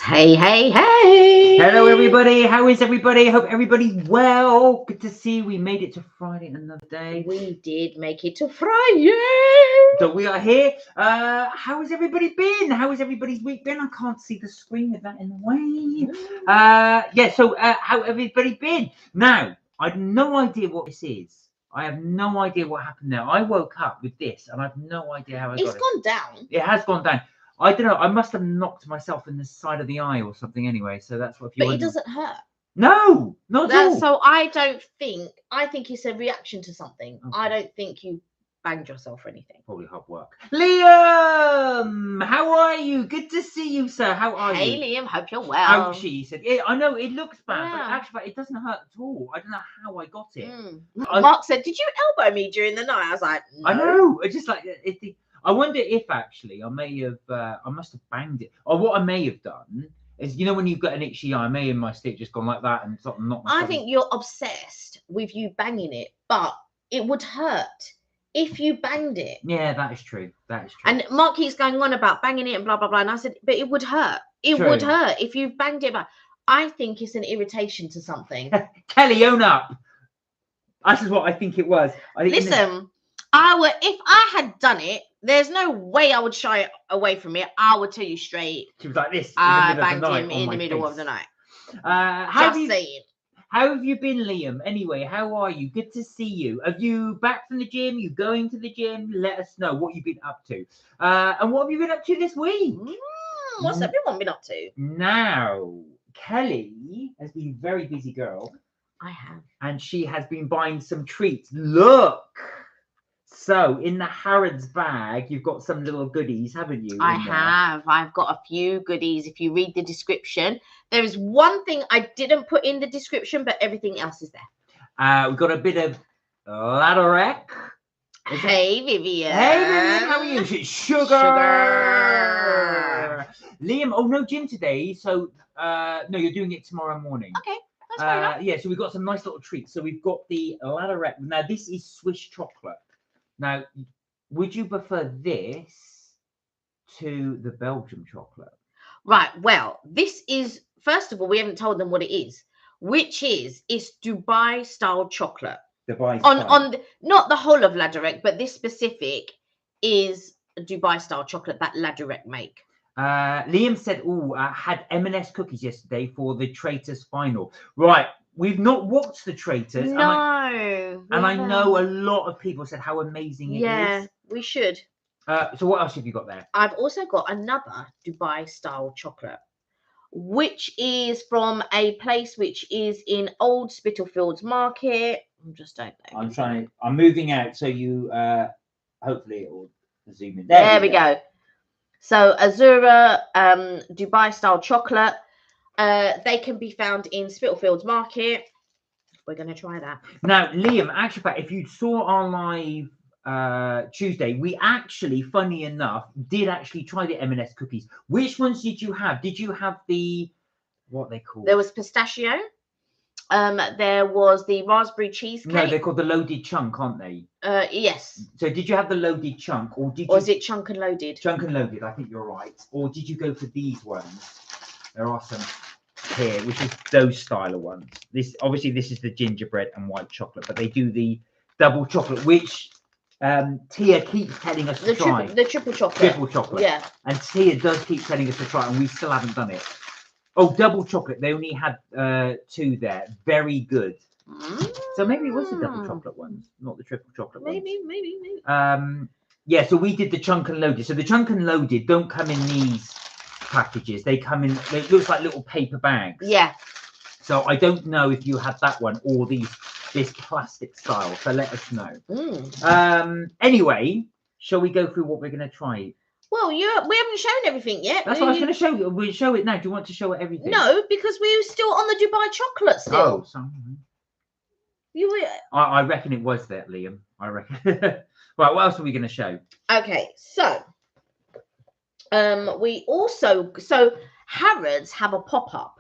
Hey, hey, hey. Hello, everybody. How is everybody? Hope everybody's well. Good to see you. We made it to Friday another day. We did make it to Fri-yay. So we are here. How has everybody been? How has everybody's week been? I can't see the screen with that in the way. How everybody been? Now, I have no idea what this is. I have no idea what happened there. I woke up with this and I have no idea how I got it. It's gone down. It has gone down. I don't know. I must have knocked myself in the side of the eye or something anyway. So that's what. But it doesn't hurt. No, not at all. So I think it's a reaction to something. Okay. I don't think you banged yourself or anything. Probably hard work. Liam, how are you? Good to see you, sir. How are you? Hey, Liam, hope you're well. Oh, she said, yeah, I know it looks bad, but actually it doesn't hurt at all. I don't know how I got it. Mark said, "Did you elbow me during the night?" I was like, "No." I know. It's just like I wonder if actually I must have banged it. Or what I may have done is, you know, when you've got an itchy eye, I may have my stick just gone like that and sort of knocked myself. I think you're obsessed with you banging it, but it would hurt if you banged it. Yeah, that is true. That is true. And Mark keeps going on about banging it and blah, blah, blah. And I said, but it would hurt. It would hurt if you banged it. But I think it's an irritation to something. Kelly, own up. This is what I think it was. Listen, if I had done it, there's no way I would shy away from it. I would tell you straight. She was like this. I banged him in the middle of the night. Saying. How have you been, Liam? Anyway, how are you? Good to see you. Are you back from the gym? You going to the gym? Let us know what you've been up to. And what have you been up to this week? What's everyone been up to? Now, Kelly has been a very busy girl. I have. And she has been buying some treats. Look! So, in the Harrods bag, you've got some little goodies, haven't you? I have. I've got a few goodies. If you read the description, there is one thing I didn't put in the description, but everything else is there. We've got a bit of laderach. Hey, Vivian. Hey, Vivian. How are you? Sugar. Liam, oh, no gym today. So, no, you're doing it tomorrow morning. Okay. That's fair enough. Yeah, so we've got some nice little treats. So, we've got the laderach. Now, this is Swiss chocolate. Now, would you prefer this to the Belgian chocolate? Right. Well, this is, first of all, we haven't told them what it is, which is it's Dubai style chocolate. Dubai style. Not the whole of laderach, but this specific is Dubai style chocolate that laderach make. Liam said, I had M&S cookies yesterday for the Traitors final. Right. We've not watched the Traitors. No. And I know a lot of people said how amazing it is. Yeah, we should. So what else have you got there? I've also got another Dubai style chocolate, which is from a place which is in Old Spitalfields Market. I just don't know. I'm moving out so you hopefully it will zoom in. There we go. So azure Dubai style chocolate. They can be found in Spitalfields Market. We're going to try that. Now, Liam, actually, if you saw our live Tuesday, we actually, funny enough, did actually try the M&S cookies. Which ones did you have? Did you have the, what they called? There was pistachio. There was the raspberry cheesecake. No, they're called the loaded chunk, aren't they? Yes. So did you have the loaded chunk, or is it chunk and loaded? Chunk and loaded, I think you're right. Or did you go for these ones? There are some here, which is those style of ones. This is the gingerbread and white chocolate, but they do the double chocolate, which Tia keeps telling us to try. The triple chocolate. Triple chocolate. Yeah. And Tia does keep telling us to try, and we still haven't done it. Oh, double chocolate. They only had 2 there. Very good. So maybe it was the double chocolate ones, not the triple chocolate ones. Maybe. Yeah, so we did the chunk and loaded. So the chunk and loaded don't come in these packages. They come in, it looks like little paper bags. Yeah. So I don't know if you had that one or this plastic style. So let us know. Anyway, shall we go through what we're going to try? Well, we haven't shown everything yet. That's what I was going to show you. We'll show it now. Do you want to show it everything? No, because we're still on the Dubai chocolate still. Oh, sorry. You. I reckon it was that, Liam. I reckon. Right. What else are we going to show? Okay, so Harrods have a pop-up,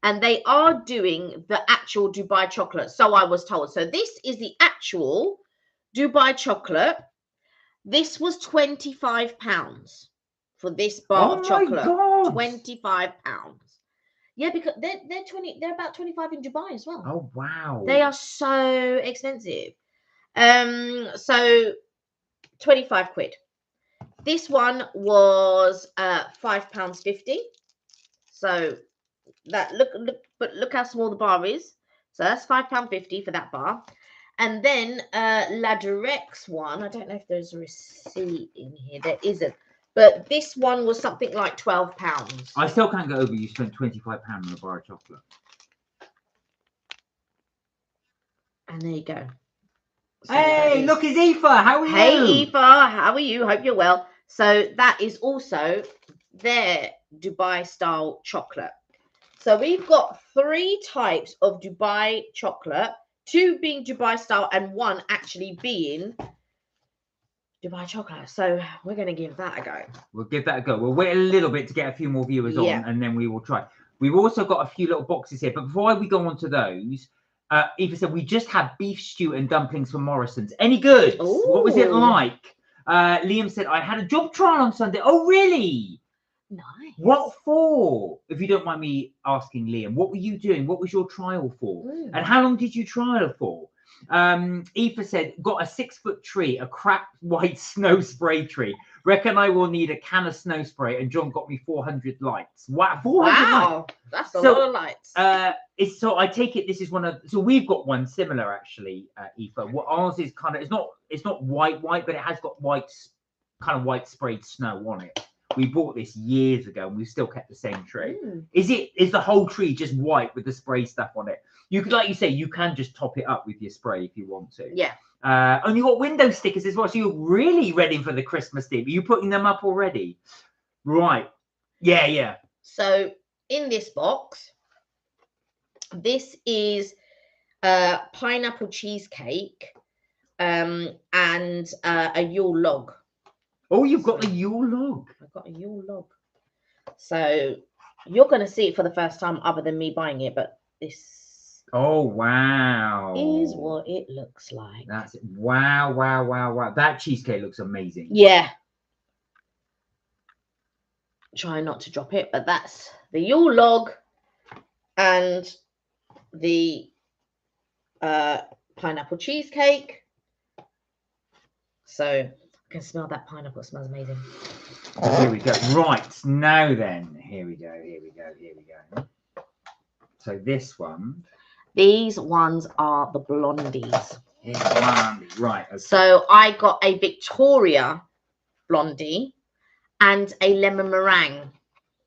and they are doing the actual Dubai chocolate. So I was told. So this is the actual Dubai chocolate. This was £25. for this bar of chocolate. God. £25. Yeah, because they're about 25 in Dubai as well. Oh wow. They are so expensive. So 25 quid. This one was £5.50. So that look how small the bar is. So that's £5.50 for that bar. And then laderach's one, I don't know if there's a receipt in here. There isn't. But this one was something like £12. I still can't get over you spent £25 on a bar of chocolate. And there you go. So hey, look, it's Aoife. How are you? Hey, Aoife. How are you? Hope you're well. So that is also their Dubai style chocolate. So we've got 3 types of Dubai chocolate, 2 being Dubai style and 1 actually being Dubai chocolate. So we're going to give that a go. We'll give that a go. We'll wait a little bit to get a few more viewers on, and then we will try. We've also got a few little boxes here. But before we go on to those, Eva said, we just had beef stew and dumplings from Morrison's. Any good? Ooh. What was it like? Liam said, I had a job trial on Sunday. Oh, really? Nice. What for? If you don't mind me asking, Liam, what were you doing? What was your trial for? And how long did you trial for? Aoife said, got a 6-foot tree, a cracked white snow spray tree. Reckon I will need a can of snow spray. And John got me 400 lights. Wow, 400 lights. That's a lot of lights. So I take it this is one of. So we've got one similar actually, Aoife. What ours is kind of. It's not white, but it has got white sprayed snow on it. We bought this years ago, and we've still kept the same tree. Is the whole tree just white with the spray stuff on it? You could, like you say, you can just top it up with your spray if you want to. Yeah. And you got window stickers as well, so you're really ready for the Christmas theme. Are you putting them up already? Right. Yeah. So in this box, this is pineapple cheesecake and a Yule log. Oh, you've got the Yule log. I've got a Yule log. So you're going to see it for the first time other than me buying it, but this oh wow is what it looks like. That's it. Wow. That cheesecake looks amazing. Yeah. Try not to drop it, but that's the Yule log and the pineapple cheesecake. So I can smell that pineapple. It smells amazing. Here we go. Right, now then. Here we go. So this one. These ones are the blondies. Right. Okay. So I got a Victoria blondie and a lemon meringue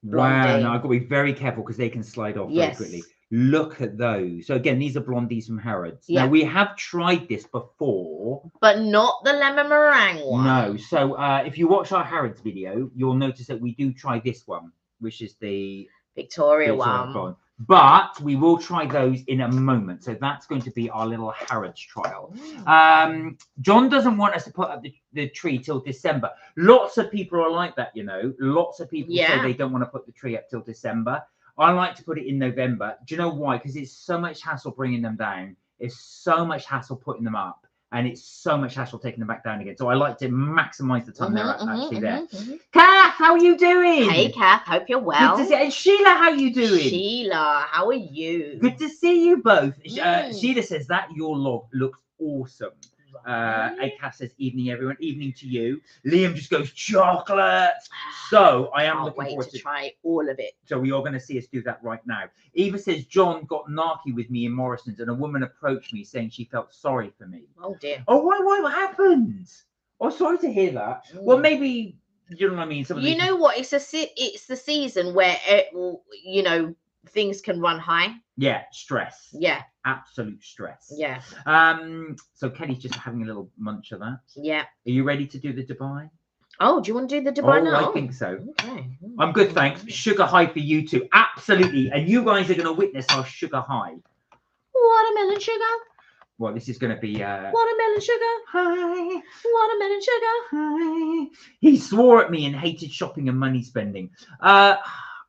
blondie. Wow. Now I've got to be very careful because they can slide off very quickly. Look at those. So again, these are blondies from Harrods. Yeah. Now we have tried this before, but not the lemon meringue one. No. So if you watch our Harrods video, you'll notice that we do try this one, which is the Victoria one. But we will try those in a moment. So that's going to be our little Harrods trial. John doesn't want us to put up the tree till December. Lots of people are like that, you know. Lots of people say they don't want to put the tree up till December. I like to put it in November. Do you know why? Because it's so much hassle bringing them down. It's so much hassle putting them up. And it's so much hassle taking them back down again. So I like to maximize the time they're actually there. Kath, how are you doing? Hey, Kath. Hope you're well. Good to see you. And Sheila, how are you doing? Sheila, how are you? Good to see you both. Sheila says that your log looks awesome. Kath says, evening, everyone. Evening to you. Liam just goes, chocolate. So I am looking forward to try all of it. So we are going to see us do that right now. Eva says, John got narky with me in Morrison's and a woman approached me saying she felt sorry for me. Oh, dear. Oh, why? What happened? Oh, sorry to hear that. Well, maybe, you know what I mean? You know what? It's the season where, things can run high. Yeah, stress. Yeah. Absolute stress. Yeah. So Kelly's just having a little munch of that. Yeah. Are you ready to do the Dubai? Oh, do you want to do the Dubai now? I think so. Okay. I'm good, thanks. Sugar high for you too. Absolutely. And you guys are going to witness our sugar high. Watermelon sugar. Well, this is going to be... Watermelon sugar. Hi. Watermelon sugar. Hi. He swore at me and hated shopping and money spending.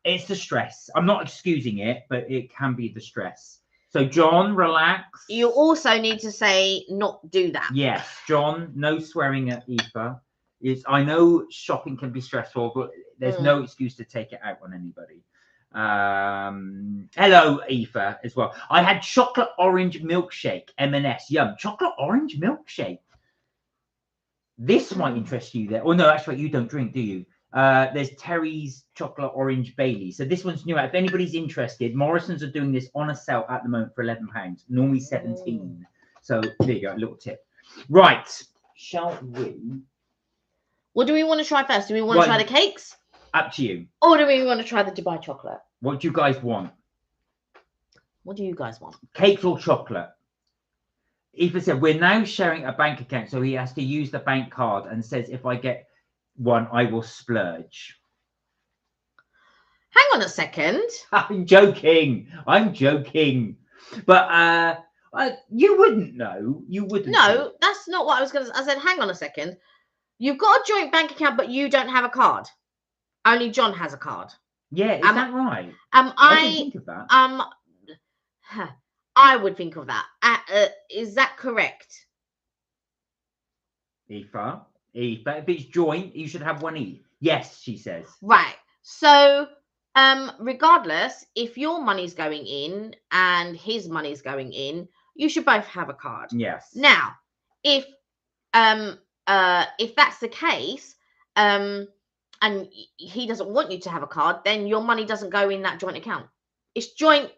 It's the stress. I'm not excusing it, but it can be the stress. So, John, relax. You also need to say not do that. Yes, John, no swearing at Aoife. I know shopping can be stressful, but There's no excuse to take it out on anybody. Hello, Aoife, as well. I had chocolate orange milkshake, M&S. Yum. Chocolate orange milkshake. This might interest you there. Oh, no, actually, you don't drink, do you? There's Terry's chocolate orange Bailey. So this one's new. If anybody's interested, Morrison's are doing this on a sale at the moment for £11, normally 17. So there you go, a little tip. Right, shall we? What do we want to try first? Do we want to try the cakes? Up to you. Or do we want to try the Dubai chocolate? What do you guys want? What do you guys want? Cakes or chocolate? Aoife said, we're now sharing a bank account, so he has to use the bank card and says, if I get one, I will splurge. Hang on a second. I'm joking. But you wouldn't know. You wouldn't know. That's not what I was going to say. I said, hang on a second. You've got a joint bank account, but you don't have a card. Only John has a card. Yeah, is that right? I didn't think of that. I would think of that. Is that correct? Aoife, if it's joint, you should have one each. Yes, she says. Right. So, regardless, if your money's going in and his money's going in, you should both have a card. Yes. Now, if that's the case, and he doesn't want you to have a card, then your money doesn't go in that joint account. It's joint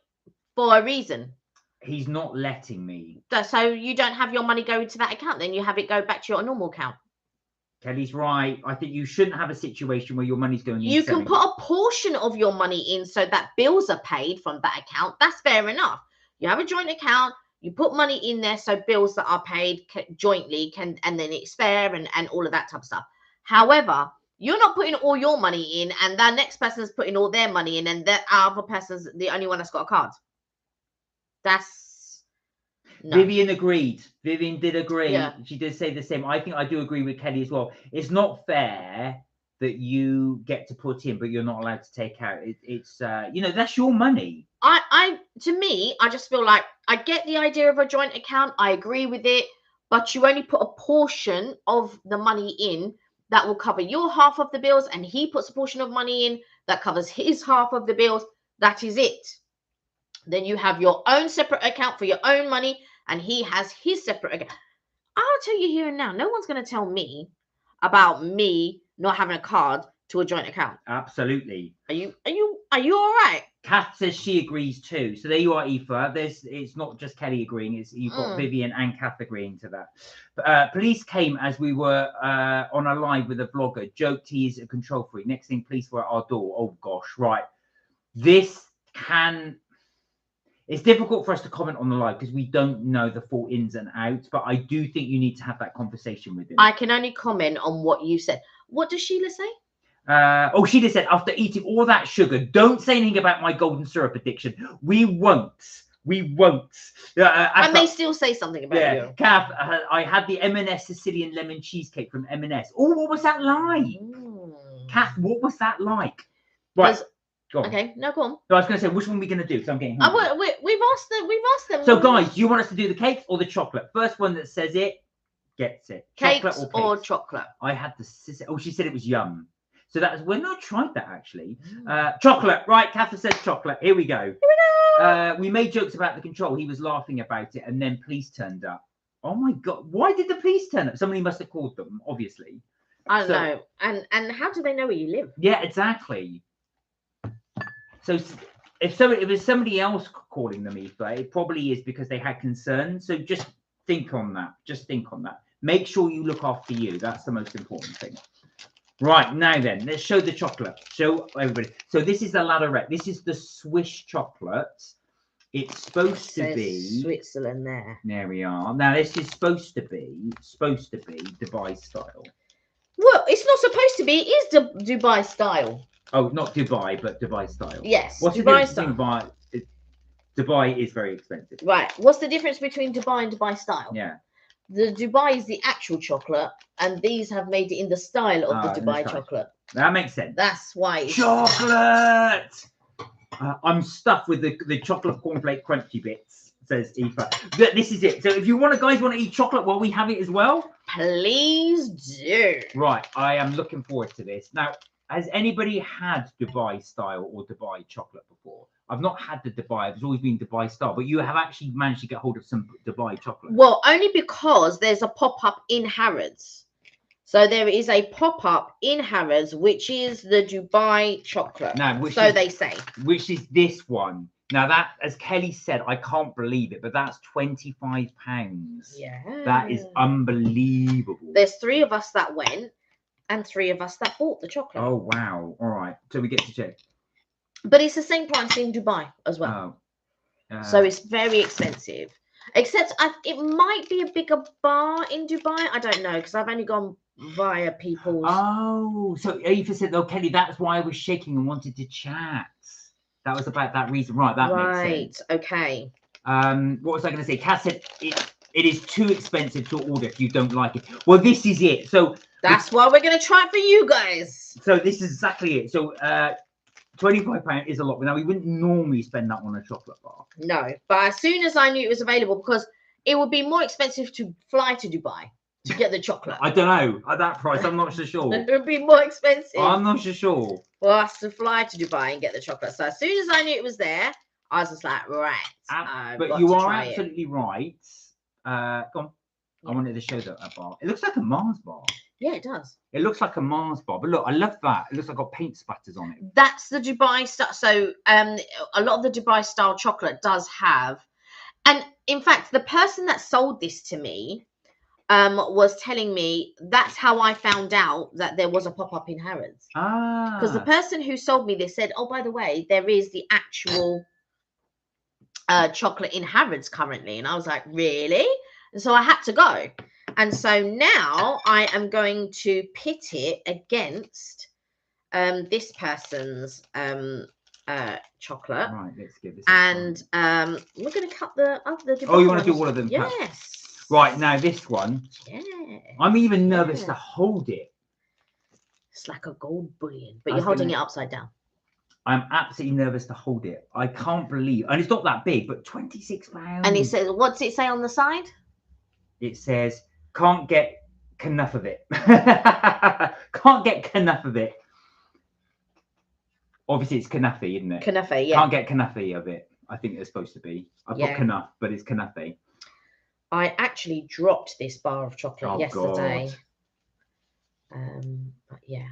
for a reason. He's not letting me. So you don't have your money go into that account, then you have it go back to your normal account. Kelly's right. I think you shouldn't have a situation where your money's going in. You can put a portion of your money in so that bills are paid from that account. That's fair enough. You have a joint account. You put money in there so bills that are paid jointly can, and then it's fair and all of that type of stuff. However, you're not putting all your money in and the next person's putting all their money in and that other person's the only one that's got a card. That's... No. Vivian agreed. Vivian did agree. Yeah. She did say the same. I think I do agree with Kelly as well. It's not fair that you get to put in, but you're not allowed to take out. It's that's your money. To me, I just feel like I get the idea of a joint account. I agree with it, but you only put a portion of the money in that will cover your half of the bills, and he puts a portion of money in that covers his half of the bills. That is it. Then you have your own separate account for your own money, and he has his separate account. I'll tell you here and now, no one's going to tell me about me not having a card to a joint account. Absolutely. Are you all right? Kath says she agrees too. So there you are, Aoife. It's not just Kelly agreeing. You've got Vivian and Kath agreeing to that. Police came as we were on a live with a vlogger. Joked he is a control freak. Next thing, police were at our door. Oh gosh, right. It's difficult for us to comment on the live because we don't know the full ins and outs, but I do think you need to have that conversation with him. I can only comment on what you said. What does Sheila say? Sheila said, after eating all that sugar, don't say anything about my golden syrup addiction. We won't. And they still say something about you. Kath, I had the M&S Sicilian lemon cheesecake from M&S. Oh, what was that like? Kath, what was that like? Right. Okay, no, go on. So I was going to say, which one are we going to do? Because I'm getting hungry. We've asked them. So, guys, do you want us to do the cakes or the chocolate? First one that says it gets it. Cakes or chocolate? I had the... Oh, she said it was yum. So we're not tried that, actually. Chocolate. Right, Catherine says chocolate. Here we go. We made jokes about the control. He was laughing about it, and then police turned up. Oh, my God. Why did the police turn up? Somebody must have called them, obviously. I don't know. And how do they know where you live? Yeah, exactly. So if it was somebody else calling them, Aoife, it probably is because they had concerns. So just think on that. Make sure you look after you. That's the most important thing. Right, now then, let's show the chocolate. Show everybody. So this is the laderach. This is the Swiss chocolate. It's supposed to be Switzerland there. There we are. Now this is supposed to be Dubai style. Well, it's not supposed to be. It is Dubai style. Oh, not Dubai, but Dubai style. Yes. What's Dubai the difference style? Dubai is very expensive. Right. What's the difference between Dubai and Dubai style? Yeah. The Dubai is the actual chocolate, and these have made it in the style of the Dubai chocolate. That makes sense. That's why. Chocolate! I'm stuffed with the chocolate cornflake crunchy bits, says Aoife. This is it. So if you guys want to eat chocolate while we have it as well, please do. Right. I am looking forward to this. Now, Has anybody had Dubai style or Dubai chocolate before? I've not had the Dubai. It's always been Dubai style, but you have actually managed to get hold of some Dubai chocolate. Well, only because there's a pop-up in Harrods. So there is a pop-up in Harrods, which is the Dubai chocolate. Now, they say. Which is this one. Now that, as Kelly said, I can't believe it, but that's £25. Yeah. That is unbelievable. There's 3 of us that went and 3 of us that bought the chocolate. Oh, wow. All right. So we get to check. But it's the same price in Dubai as well. Oh. So it's very expensive. Except it might be a bigger bar in Dubai. I don't know, because I've only gone via people's. Oh, so Eva said, "Oh, Kelly, that's why I was shaking and wanted to chat." That was about that reason, right? That makes sense. Okay. What was I going to say? Kat said it is too expensive to order if you don't like it. Well, this is it. So that's why we're going to try it for you guys. So this is exactly it. So £25 is a lot. Now we wouldn't normally spend that on a chocolate bar. No, but as soon as I knew it was available, because it would be more expensive to fly to Dubai to get the chocolate. I don't know. At that price, I'm not so sure. It would be more expensive. I'm not so sure. For us to fly to Dubai and get the chocolate. So as soon as I knew it was there, I was just like, right. But you are absolutely right. Go on. Yeah. I wanted to show that bar. It looks like a Mars bar. Yeah, it does. It looks like a Mars bar. But look, I love that. It looks like got paint spatters on it. That's the Dubai style. So a lot of the Dubai style chocolate does have. And in fact, the person that sold this to me was telling me that's how I found out that there was a pop-up in Harrods. Because the person who sold me this said, oh, by the way, there is the actual chocolate in Harrods currently. And I was like, really? And so I had to go. And so now I am going to pit it against this person's chocolate. Right, let's give this and we're going to cut the other. Oh, you want to do all of them? Yes. Right, now this one. Yeah. I'm even nervous to hold it. It's like a gold bullion, but you're holding it upside down. I'm absolutely nervous to hold it. I can't believe, and it's not that big, but £26. And it says, what's it say on the side? It says, can't get enough of it. Can't get enough of it. Obviously, it's knafeh, isn't it? Knafeh, yeah. Can't get knafeh of it. I think it's supposed to be. I put knaf, but it's knafeh. I actually dropped this bar of chocolate yesterday. But yeah.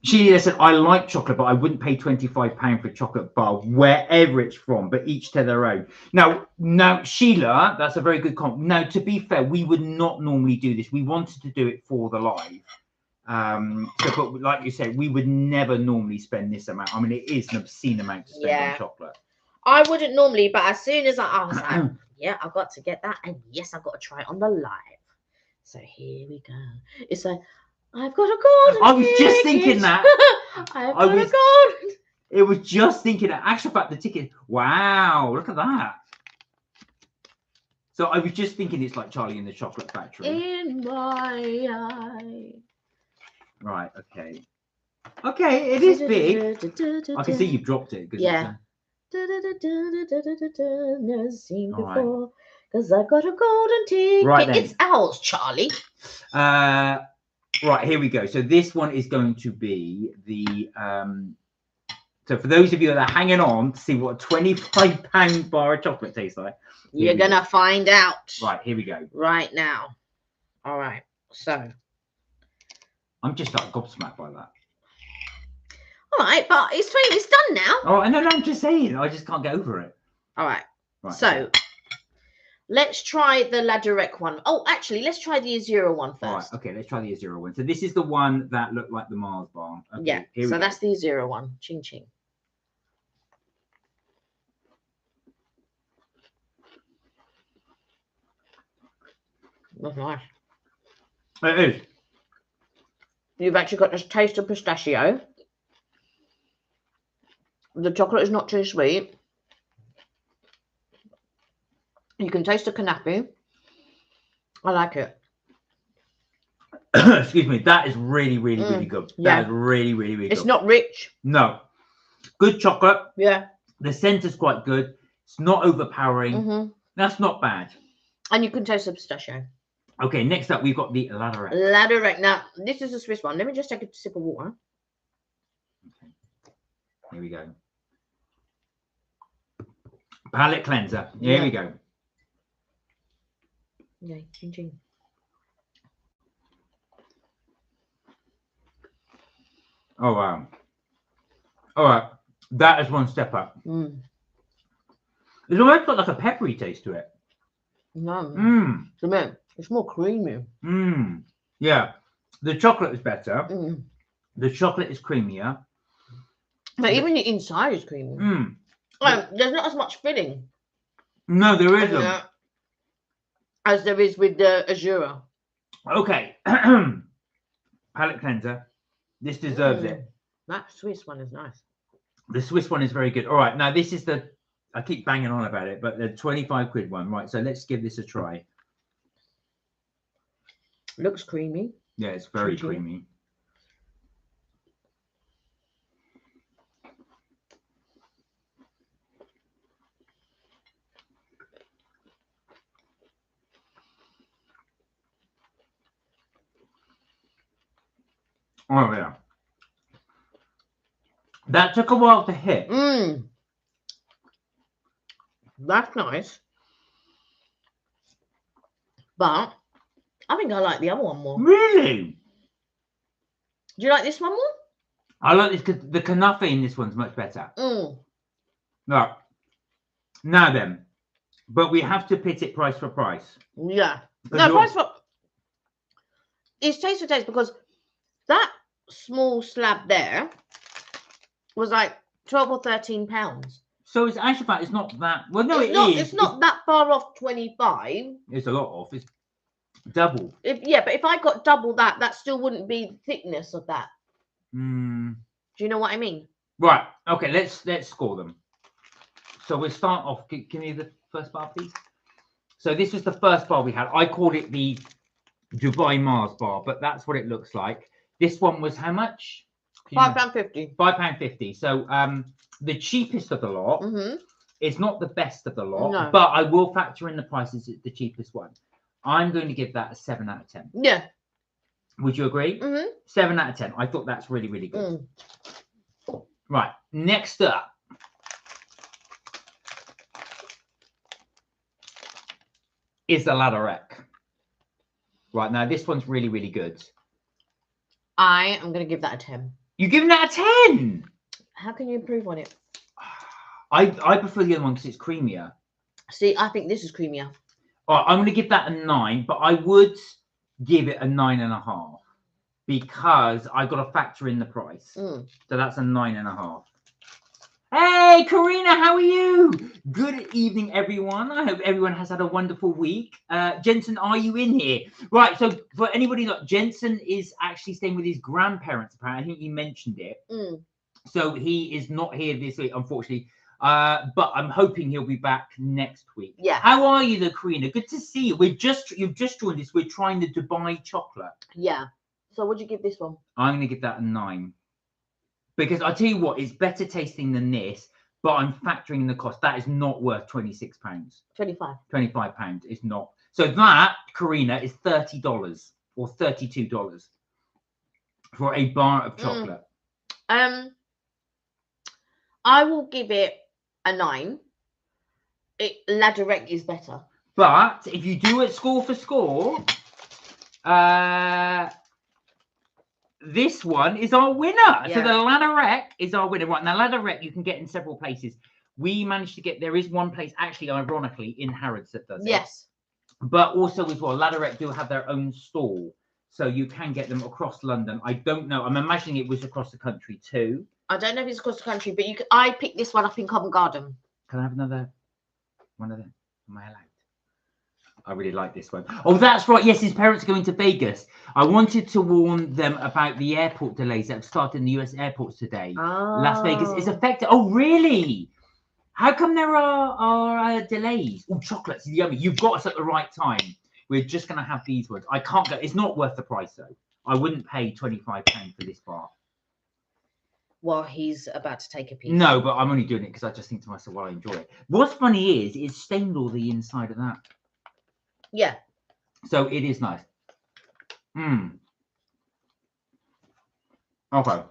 She said, I like chocolate, but I wouldn't pay £25 for a chocolate bar, wherever it's from, but each to their own. Now, Sheila, that's a very good comment. Now, to be fair, we would not normally do this. We wanted to do it for the live. But like you said, we would never normally spend this amount. I mean, it is an obscene amount to spend on chocolate. I wouldn't normally, but as soon as I was like, yeah, I've got to get that. And yes, I've got to try it on the live. So here we go. It's like, I've got a golden I was just thinking that. I've got a golden. It was just thinking that. Actually, about the ticket. Wow, look at that. So I was just thinking it's like Charlie in the Chocolate Factory. In my eye. Right, okay. Okay, it is big. I can see you've dropped it. Yeah. Never seen before. Because I got a golden ticket. Right then. It's ours, Charlie. Right, here we go. So this one is going to be the so for those of you that are hanging on to see what a £25 bar of chocolate tastes like, you're gonna find out. Right, here we go. Right now. All right. So I'm just like gobsmacked by that. All right, but it's done now. Oh, no, I'm just saying. I just can't get over it. All right. So let's try the laderach one. Oh, actually, let's try the azure one first. All right, okay, let's try the azure one. So this is the one that looked like the Mars bar. Okay, yeah, so that's the azure one. Ching ching. That's nice. It is. You've actually got this taste of pistachio. The chocolate is not too sweet. You can taste the knafeh. I like it. Excuse me. That is really, really, really good. Yeah. That is really, really, really good. It's not rich. No. Good chocolate. Yeah. The center's quite good. It's not overpowering. That's not bad. And you can taste the pistachio. Okay, next up we've got the laderach. Laderach. Now, this is a Swiss one. Let me just take a sip of water. Here we go. Palate cleanser. Here we go. Yeah, ching ching. Oh wow. All right, that is one step up. It's almost got like a peppery taste to it. No. It's more creamy. Yeah, the chocolate is better. The chocolate is creamier. But even the inside is creamy. There's not as much filling. No, there isn't. As there is with the azure. Okay. Palate cleanser. This deserves it. That Swiss one is nice. The Swiss one is very good. All right, now this is the, I keep banging on about it, but the 25 quid one. Right, so let's give this a try. Looks creamy. Yeah, it's very creamy. Oh yeah. That took a while to hit. That's nice. But I think I like the other one more. Really? Do you like this one more? I like this because the knafeh in this one's much better. Right. Now then, but we have to pit it price for price. Yeah. No, price for... It's taste for taste because that small slab there was like 12 or 13 pounds. So it's actually fact, it's not that, well no, It's not that far off 25. It's a lot off. It's double. But if I got double that, that still wouldn't be the thickness of that. Do you know what I mean? Right. Okay, let's score them. So we'll start off. Can you the first bar, please? So this was the first bar we had. I called it the Dubai Mars bar, but that's what it looks like. This one was how much? £5.50. £5.50. So the cheapest of the lot. It's not the best of the lot, No. but I will factor in the prices. It's the cheapest one. I'm going to give that a 7 out of 10. Yeah. Would you agree? 7 out of 10. I thought that's really, really good. Right. Next up. Is the laderach. Right, now this one's really, really good. I am going to give that a 10. You're giving that a 10? How can you improve on it? I prefer the other one because it's creamier. See, I think this is creamier. All right, I'm going to give that a 9, but I would give it a 9.5 because I got to factor in the price. So that's a 9.5. Hey, Karina, how are you? Good evening, everyone. I hope everyone has had a wonderful week. Jensen, are you in here? Right, so for anybody not, Jensen is actually staying with his grandparents, apparently. I think you mentioned it. So he is not here this week, unfortunately. But I'm hoping he'll be back next week. Yeah. How are you, though, Karina? Good to see you. You've just joined us. We're trying the Dubai chocolate. Yeah. So what'd you give this one? I'm going to give that a 9. Because I tell you what, it's better tasting than this, but I'm factoring in the cost. That is not worth £26. 25. £25 is not. So that, Karina, is $30 or $32 for a bar of chocolate. I will give it a 9. Laderach is better. But if you do it score for score, this one is our winner. Yeah. So the laderach is our winner. Right, now laderach you can get in several places. We managed to get, there is one place, actually, ironically, in Harrods that does it. Yes. But also as well, laderach do have their own stall. So you can get them across London. I don't know. I'm imagining it was across the country too. I don't know if it's across the country, but I picked this one up in Covent Garden. Can I have another one of them? Am I allowed? I really like this one. Oh, that's right. Yes, his parents are going to Vegas. I wanted to warn them about the airport delays that have started in the US airports today. Las Vegas is affected. Oh, really? How come there are delays? Oh, chocolates, yummy. You've got us at the right time. We're just going to have these ones. I can't go. It's not worth the price, though. I wouldn't pay £25 for this bar. Well, he's about to take a piece. No, but I'm only doing it because I just think to myself, well, I enjoy it. What's funny is it's stained all the inside of that. Yeah. So it is nice. Okay.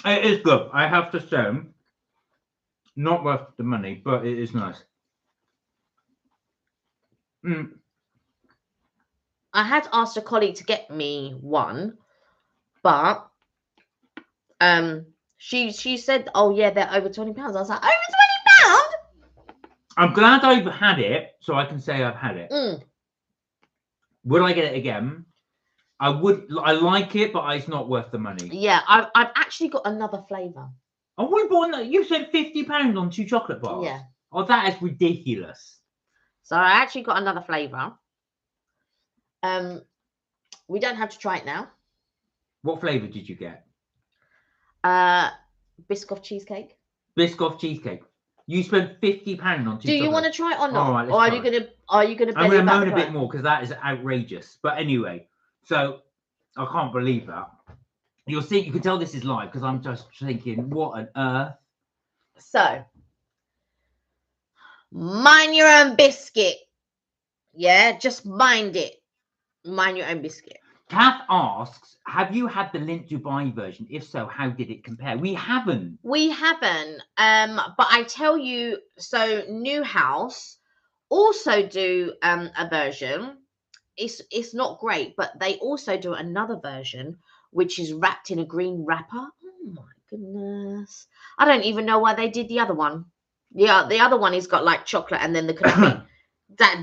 It is good. I have to say, not worth the money, but it is nice. I had asked a colleague to get me one, but she said, oh yeah, they're over £20. I was like, over £20? I'm glad I've had it, so I can say I've had it. Mm. Would I get it again? I would. I like it, but it's not worth the money. Yeah, I've actually got another flavour. Oh, we bought that. You said £50 on 2 chocolate bars. Yeah. Oh, that is ridiculous. So I actually got another flavour. We don't have to try it now. What flavour did you get? Biscoff cheesecake. Biscoff cheesecake. You spent £50 on 2. Do you want to try it or not? All right, or are you gonna? I'm gonna moan a bit more because that is outrageous. But anyway, so I can't believe that. You'll see. You can tell this is live because I'm just thinking, what on earth? So, mind your own biscuit. Yeah, just mind it. Mind your own biscuit. Kath asks, have you had the Lint Dubai version? If so, how did it compare? We haven't. We haven't. But I tell you, so New House also do a version. It's not great, but they also do another version which is wrapped in a green wrapper. Oh my goodness. I don't even know why they did the other one. Yeah, the other one is got like chocolate and then the knafeh.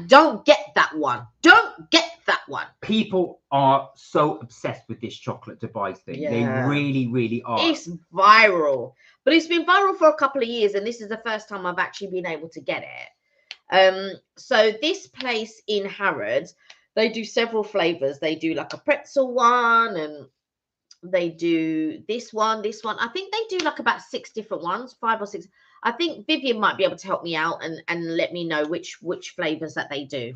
Don't get that one. Don't get that one. People are so obsessed with this chocolate Dubai thing. Yeah. They really, really are. It's viral. But it's been viral for a couple of years, and this is the first time I've actually been able to get it. So this place in Harrods, they do several flavors. They do like a pretzel one, and they do this one. I think they do like about 6 different ones, 5 or 6. I think Vivian might be able to help me out and let me know which flavors that they do.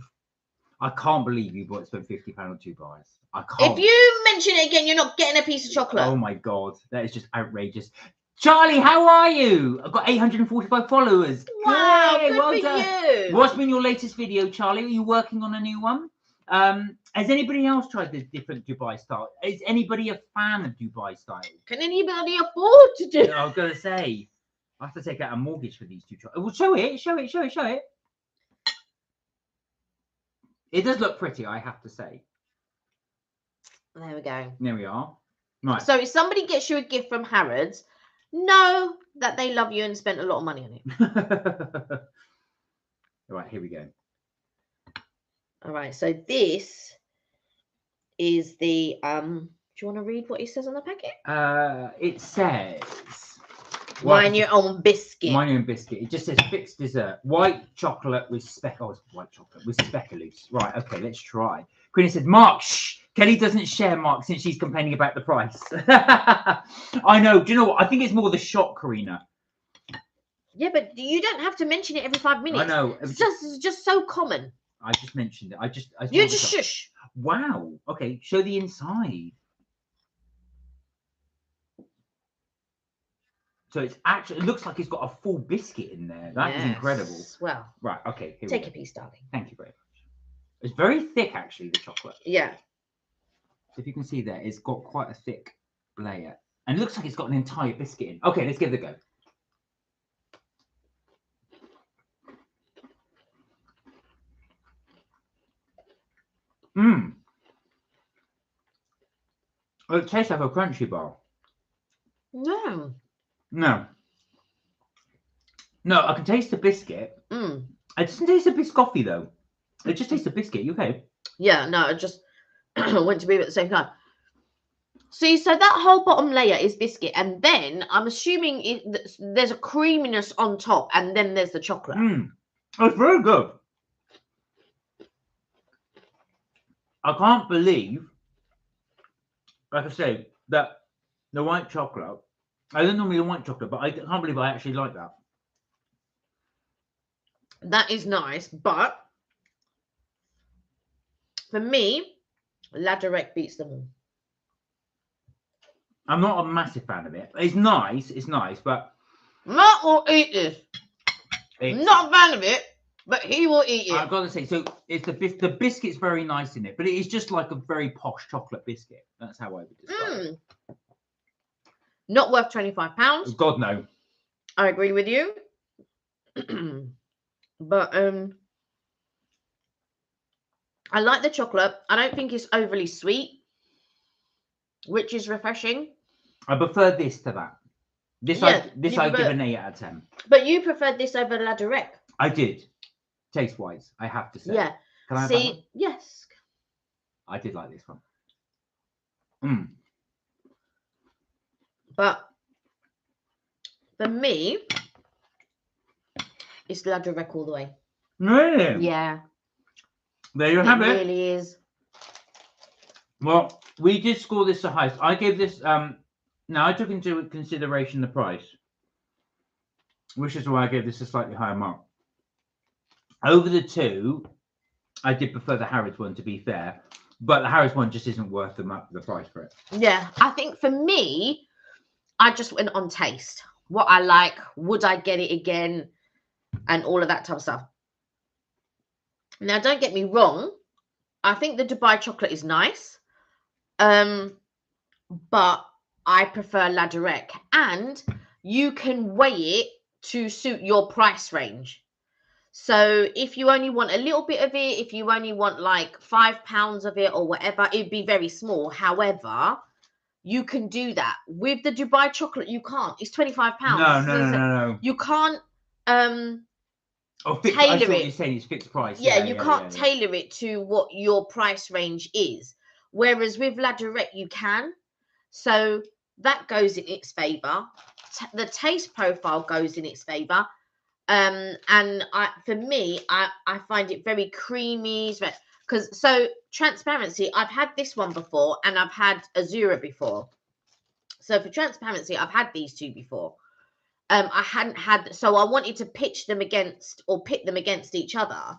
I can't believe you spent £50 on 2 bars. I can't. If you mention it again, you're not getting a piece of chocolate. Oh my God, that is just outrageous. Charlie, how are you? I've got 845 followers. Wow, Yay, good well for done. you. What's been your latest video, Charlie? Are you working on a new one? Has anybody else tried the different Dubai style? Is anybody a fan of Dubai style? Can anybody afford to do? I was gonna say, I have to take out a mortgage for these 2 chocolates. Well, show it. It does look pretty, I have to say. There we go. There we are. Right. So if somebody gets you a gift from Harrods, know that they love you and spent a lot of money on it. All right, here we go. All right, so this is the do you want to read what it says on the packet? It says mind your own biscuit. Mind your own biscuit. It just says fixed dessert. White chocolate with white chocolate with speculoos. Right, okay, let's try. Queenie said, Mark, shh. Kelly doesn't share, Mark, since she's complaining about the price. I know. Do you know what? I think it's more the shot, Karina. Yeah, but you don't have to mention it every 5 minutes. I know. It's just so common. I just mentioned it. You just shush. Wow. Okay, show the inside. So it's actually, it looks like it's got a full biscuit in there. That is incredible. Well, right. Okay. Here take a piece, darling. Thank you very much. It's very thick, actually, the chocolate. Yeah. So if you can see there, it's got quite a thick layer, and it looks like it's got an entire biscuit in. Okay, let's give it a go. It tastes like a crunchy bar. No. No, I can taste the biscuit. It doesn't taste a biscoffy though. It just tastes a biscuit. You okay? Yeah, no, it just went to move at the same time. See, so that whole bottom layer is biscuit, and then I'm assuming there's a creaminess on top, and then there's the chocolate. It's very good. I can't believe, like I say, that the white chocolate. I don't normally like white chocolate, but I can't believe I actually like that. That is nice, but for me, laderach beats them all. I'm not a massive fan of it. It's nice, but Mark will eat this. Not a fan of it, but he will eat it. I've got to say, so it's the biscuit's very nice in it, but it is just like a very posh chocolate biscuit. That's how I would describe it. Not worth £25. God no. I agree with you. But I like the chocolate. I don't think it's overly sweet, which is refreshing. I prefer this to that. This Yeah, I give an 8 out of 10. But you preferred this over laderach. I did. Taste wise, I have to say. Yeah. Can I have that one? Yes. I did like this one. But for me, it's laderach all the way. Really? Yeah. There you have it. It really is. Well, we did score this the highest. I gave this now I took into consideration the price, which is why I gave this a slightly higher mark. Over the two, I did prefer the Harrods one, to be fair, but the Harrods one just isn't worth the price for it. Yeah, I think for me, I just went on taste. What I like, would I get it again, and all of that type of stuff. Now, don't get me wrong. I think the Dubai chocolate is nice, but I prefer laderach, and you can weigh it to suit your price range. So if you only want a little bit of it, if you only want like £5 of it or whatever, it'd be very small. However, you can do that. With the Dubai chocolate, you can't. It's £25. No. You can't tailor it. I see what you're saying, it's fixed price. Yeah, you can't tailor it to what your price range is. Whereas with laderach, you can. So that goes in its favour. The taste profile goes in its favour. And for me, I find it very creamy. So transparency, I've had this one before, and I've had azure before. So for transparency, I've had these two before. I hadn't had, so I wanted to pitch them against, or pit them against each other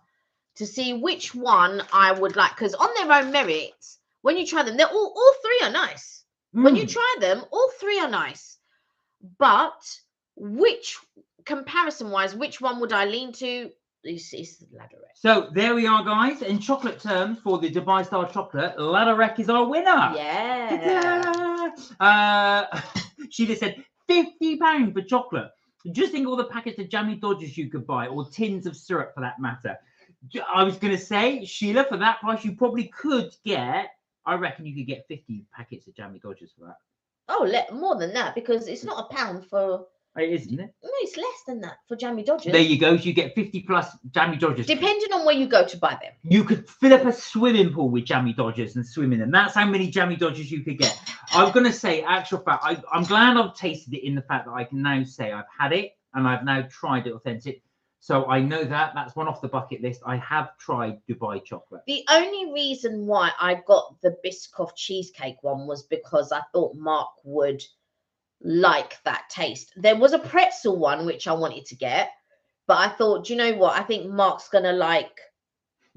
to see which one I would like, because on their own merits, when you try them, they're all three are nice. When you try them, all three are nice. But comparison wise, which one would I lean to? It's the laderach. So there we are, guys. In chocolate terms, for the Dubai style chocolate, laderach is our winner. Yeah. Sheila said £50 for chocolate. Just think of all the packets of jammy dodgers you could buy, or tins of syrup for that matter. I was going to say, Sheila, for that price, you probably could get, I reckon you could get 50 packets of jammy dodgers for that. Oh, more than that, because it's not £1 for... It is, isn't it? No, it's less than that for jammy dodgers. There you go. You get 50 plus jammy dodgers. Depending on where you go to buy them. You could fill up a swimming pool with jammy dodgers and swim in them. That's how many jammy dodgers you could get. I'm going to say, actual fact, I'm glad I've tasted it in the fact that I can now say I've had it and I've now tried it authentic. So I know that's one off the bucket list. I have tried Dubai chocolate. The only reason why I got the Biscoff cheesecake one was because I thought Mark would like that taste. There was a pretzel one which I wanted to get, but I thought, do you know what? I think Mark's gonna like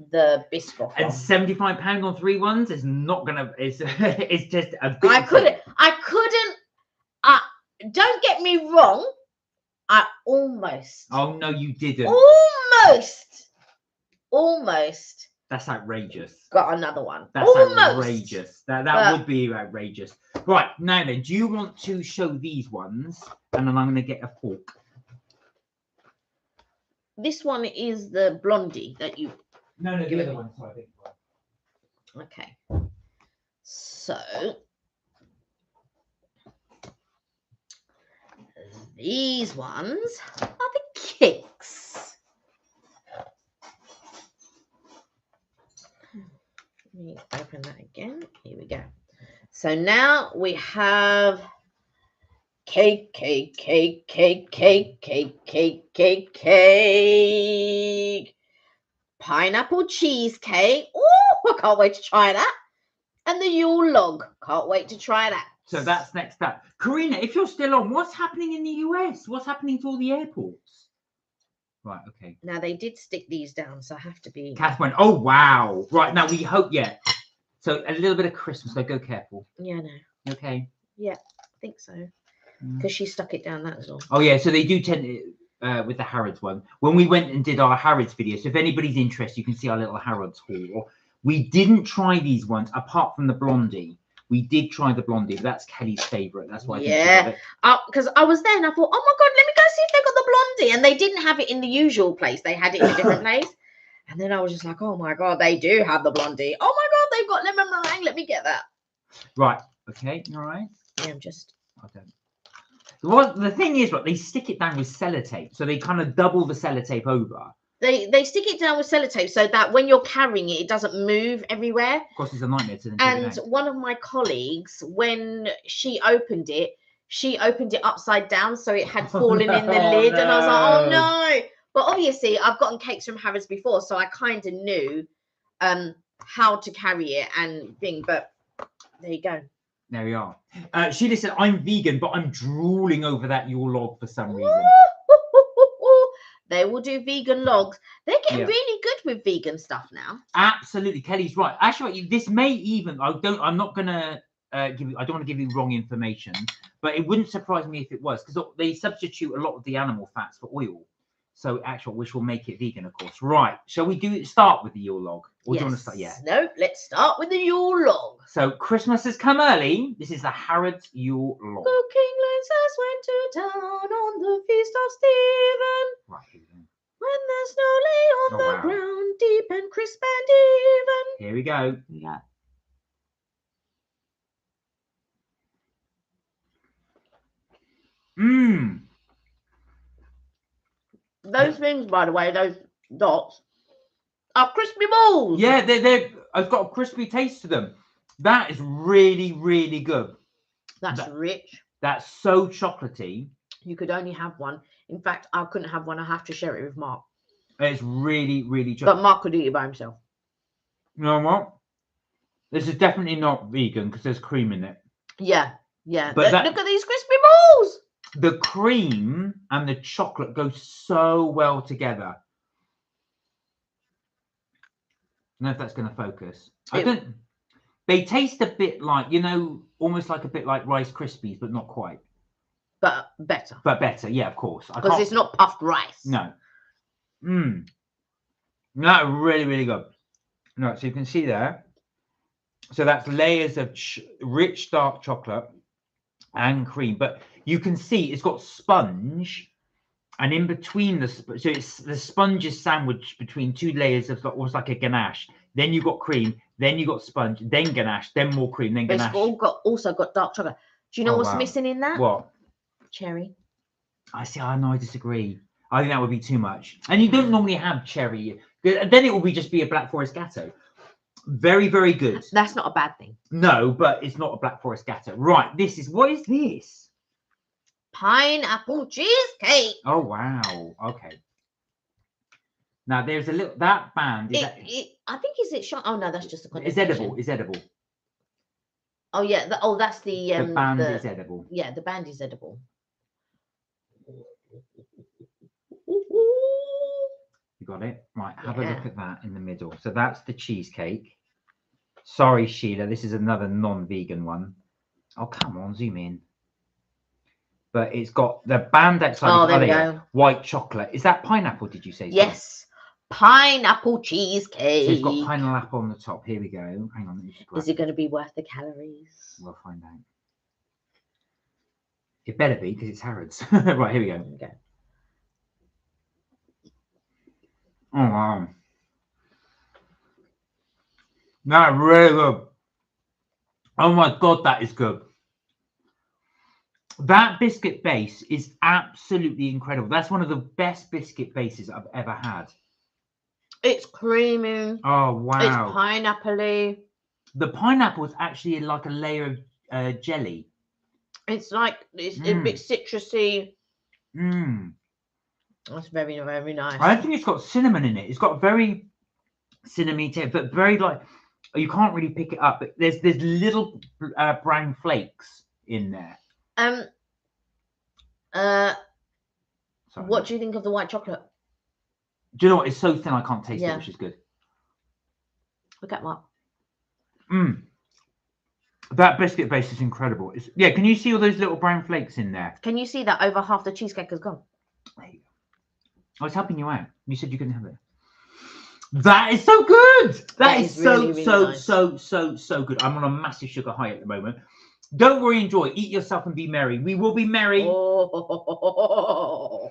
the Biscoff and one. £75 on 3 ones is not gonna. It's just a bit. I couldn't. Don't get me wrong. I almost. Oh no, you didn't. Almost. That's outrageous. Got another one. That's outrageous. That would be outrageous. Right, now then, do you want to show these ones? And then I'm going to get a fork. This one is the blondie that you... No, the other one. Sorry, okay. So... these ones are the cakes. Let me open that again. Here we go. So now we have cake, pineapple cheesecake. Oh, I can't wait to try that. And the Yule log. Can't wait to try that. So that's next up. Karina, if you're still on, what's happening in the US? What's happening to all the airports? Right, okay. Now, they did stick these down, so I have to be... Kath went, oh, wow. Right, now we hope, yeah. So a little bit of Christmas, so go careful. Yeah, no. Okay. Yeah, I think so. Because she stuck it down, that was all. Oh, yeah, so they do tend to, with the Harrods one. When we went and did our Harrods video, so if anybody's interested, you can see our little Harrods haul. We didn't try these ones, apart from the blondie. We did try the blondie, but that's Kelly's favourite. That's why I think she Yeah. got it. Because I was there and I thought, oh my God, let me go see if they got the blondie. And they didn't have it in the usual place. They had it in a different place. And then I was just like, oh my God, they do have the blondie. Oh my God, they've got lemon meringue. Let me get that. Right. Okay. All right. Yeah, I'm just. I don't. Well, the thing is, what they stick it down with sellotape, so they kind of double the sellotape over. They stick it down with sellotape so that when you're carrying it, it doesn't move everywhere. Of course, it's a nightmare to then And one of my colleagues, when she opened it upside down, so it had fallen in the lid, and I was like, oh no. But obviously, I've gotten cakes from Harrods before, so I kind of knew how to carry it and thing. But there you go. There we are. Sheila said, I'm vegan, but I'm drooling over that Yule log for some reason. They will do vegan logs. They're getting really good with vegan stuff now. Absolutely. Kelly's right. Actually, this may even, I'm not going to I don't want to give you wrong information, but it wouldn't surprise me if it was, because they substitute a lot of the animal fats for oil. So which will make it vegan, of course. Right. Shall we start with the Yule log? Or do you want to start? Yeah. No, let's start with the Yule log. So Christmas has come early. This is the Harrods Yule log. King Lenceslas went to town on the feast of Stephen. Right, here we go. When the snow lay on the ground, deep and crisp and even. Here we go. Yeah. Mmm. Those things, by the way, those dots are crispy balls. Yeah, I've got a crispy taste to them. That is really, really good. That's rich. That's so chocolatey. You could only have one. In fact, I couldn't have one. I have to share it with Mark. It's really, really chocolatey. But Mark could eat it by himself. You know what? This is definitely not vegan because there's cream in it. Yeah, yeah. But look at these crispy balls. The cream and the chocolate go so well together. I don't know if that's going to focus. They taste a bit like, almost like a bit like Rice Krispies, but not quite. But better. But better, yeah, of course. Because it's not puffed rice. No. Mmm. No, really, really good. No, so you can see there. So that's layers of rich dark chocolate and cream. But you can see it's got sponge. And in between so the sponge is sandwiched between two layers of almost like a ganache. Then you got cream, then you got sponge, then ganache, then more cream, then ganache. It's also got dark chocolate. Do you know what's missing in that? What? Cherry. I see. I disagree. I think that would be too much. And you don't normally have cherry. Then it will just be a Black Forest Gatto. Very, very good. That's not a bad thing. No, but it's not a Black Forest Gatto. Right. What is this? Pineapple cheesecake. Oh, wow. Okay. Now, there's that band. I think, is it shot? Oh, no, that's just a condensation. It's edible. Oh, yeah. That's the... the band is edible. Yeah, the band is edible. You got it? Right, have a look at that in the middle. So that's the cheesecake. Sorry, Sheila, this is another non-vegan one. Oh, come on, zoom in. But it's got the band outside. Oh, there we go. White chocolate. Is that pineapple, did you say? Yes. Pineapple cheesecake. So it's got pineapple on the top. Here we go. Hang on. Is it going to be worth the calories? We'll find out. It better be because it's Harrods. Right, here we go. Okay. Oh, wow. That's really good. Oh my God, that is good. That biscuit base is absolutely incredible. That's one of the best biscuit bases I've ever had. It's creamy. Oh, wow. It's pineapple-y. The pineapple is actually like a layer of jelly. It's like, it's a bit citrusy. Mmm. That's very, very nice. I think it's got cinnamon in it. It's got very cinnamony taste, but very like, you can't really pick it up. But there's little brown flakes in there. What do you think of the white chocolate? Do you know what? It's so thin I can't taste it, which is good. Look at that. That biscuit base is incredible. Can you see all those little brown flakes in there? Can you see that over half the cheesecake has gone? There you go. I was helping you out. You said you couldn't have it. That is so good. That is so, really, really so, nice. so good. I'm on a massive sugar high at the moment. Don't worry, enjoy. Eat yourself and be merry. We will be merry. Oh.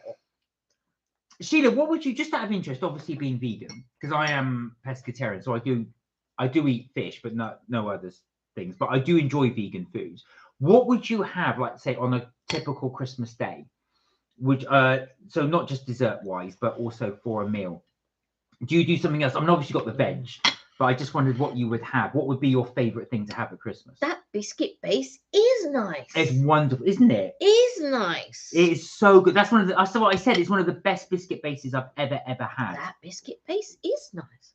Sheila, what would you, just out of interest, obviously being vegan, because I am pescatarian, so I do eat fish, but no other things. But I do enjoy vegan foods. What would you have, like, say, on a typical Christmas day? So not just dessert wise, but also for a meal. Do you do something else? I mean, obviously you've got the veg, but I just wondered what you would have. What would be your favourite thing to have at Christmas? That biscuit base is nice. It's wonderful, isn't it? It is nice. It is so good. That's that's what I said. It's one of the best biscuit bases I've ever had. That biscuit base is nice.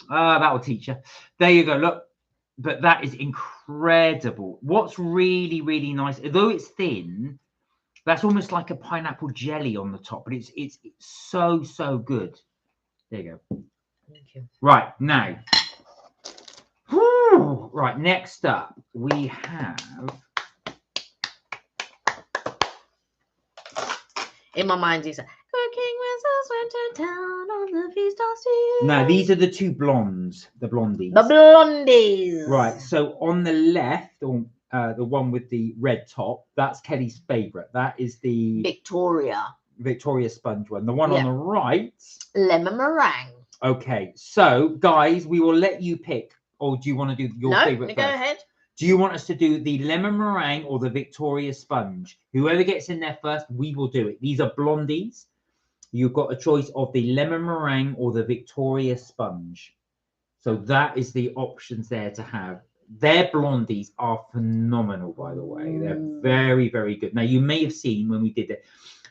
That will teach you. There you go. Look, but that is incredible. What's really, really nice, although it's thin, that's almost like a pineapple jelly on the top, but it's so good. There you go. Thank you. Right, now. Whew, right, next up we have. In my mind, it's like, cooking whistles went to town on the feast of steel. No, these are the two blondes, the blondies. The blondies. Right, so on the left, or the one with the red top, that's Kelly's favourite. That is the Victoria sponge one. The one on the right, lemon meringue. Okay, so guys, we will let you pick, or do you want to do your favourite first? Go ahead. Do you want us to do the lemon meringue or the Victoria sponge? Whoever gets in there first, we will do it. These are blondies. You've got a choice of the lemon meringue or the Victoria sponge. So that is the options there to have. Their blondies are phenomenal, by the way. They're very, very good. Now, you may have seen when we did it.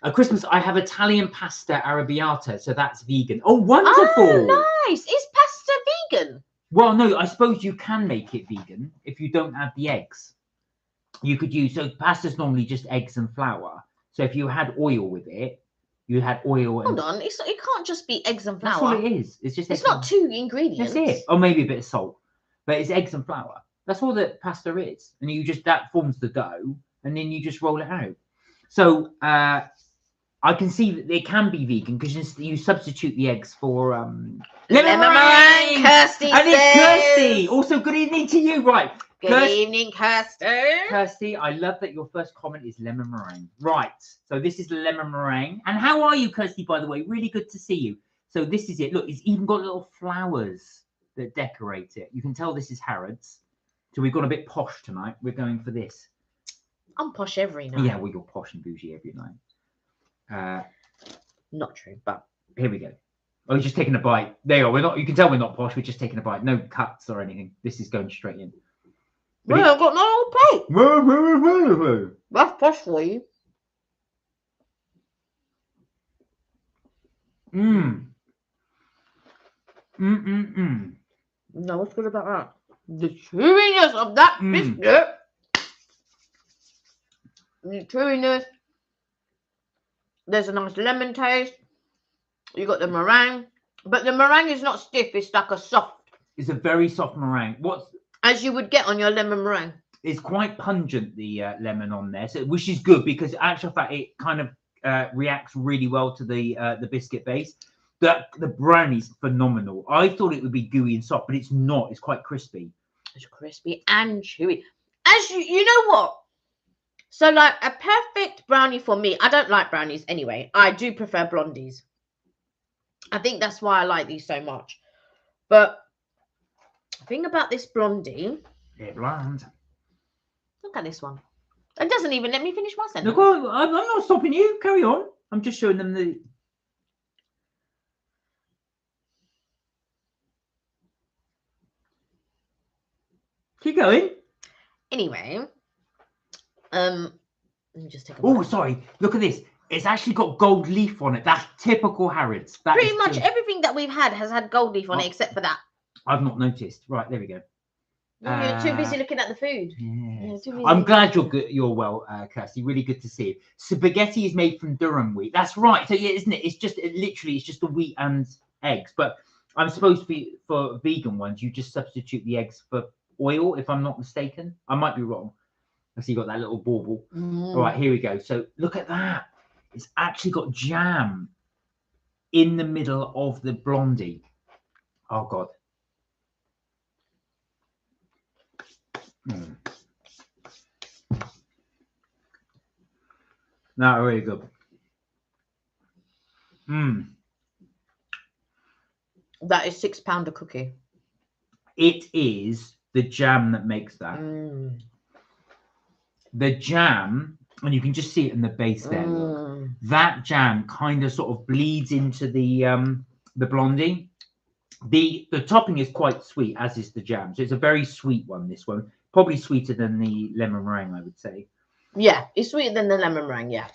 At Christmas, I have Italian pasta arrabbiata, so that's vegan. Oh, wonderful! Oh, nice. Is pasta vegan? Well, no, I suppose you can make it vegan if you don't add the eggs. You could use, so pasta's normally just eggs and flour. So if you had oil with it, you had oil and... Hold on, it can't just be eggs and flour. That's all it is. It's just... It's not two ingredients. That's it. Or maybe a bit of salt. But it's eggs and flour. That's all that pasta is. And that forms the dough, and then you just roll it out. So, I can see that it can be vegan because you substitute the eggs for lemon meringue. Kirsty And it's Kirsty. Also, good evening to you. Right. Good evening, Kirsty. Kirsty, I love that your first comment is lemon meringue. Right. So this is lemon meringue. And how are you, Kirsty, by the way? Really good to see you. So this is it. Look, it's even got little flowers that decorate it. You can tell this is Harrods. So we've gone a bit posh tonight. We're going for this. I'm posh every night. Yeah, well, you're posh and bougie every night. Not true, but here we go. Oh, we're just taking a bite. There you are. We're not. You can tell we're not posh. We're just taking a bite. No cuts or anything. This is going straight in. But I've got no plate. That's posh for you. No, what's good about that? The chewiness of that biscuit. The chewiness. There's a nice lemon taste. You got the meringue, but the meringue is not stiff. It's like a soft. It's a very soft meringue. As you would get on your lemon meringue. It's quite pungent, the lemon on there, so which is good because in actual fact it kind of reacts really well to the biscuit base. The brownie's phenomenal. I thought it would be gooey and soft, but it's not. It's quite crispy. It's crispy and chewy. As you know what? So like a perfect brownie for me. I don't like brownies anyway. I do prefer blondies. I think that's why I like these so much. But the thing about this blondie. They're bland. Look at this one. It doesn't even let me finish my sentence. Look, I'm not stopping you. Carry on. I'm just showing them the... Keep going. Anyway, let me just take a Oh, sorry. Look at this. It's actually got gold leaf on it. That's typical Harrods. Pretty much everything that we've had has had gold leaf on it, except for that. I've not noticed. Right, there we go. You're too busy looking at the food. Yes. I'm glad you're good. You're well, Kirsty. Really good to see you. Spaghetti is made from durum wheat. That's right. So yeah, isn't it? It's just literally it's just the wheat and eggs. But I'm supposed to for vegan ones, you just substitute the eggs for oil, if I'm not mistaken. I might be wrong. I see you got that little bauble. All right, here we go. So look at that. It's actually got jam in the middle of the blondie. Oh God. No, really good. That is £6 a cookie. It is the jam that makes that. The jam, and you can just see it in the base there. Look, that jam kind of sort of bleeds into the blondie. The topping is quite sweet, as is the jam. So it's a very sweet one. This one, probably sweeter than the lemon meringue, I would say. Yeah, it's sweeter than the lemon meringue. Yeah.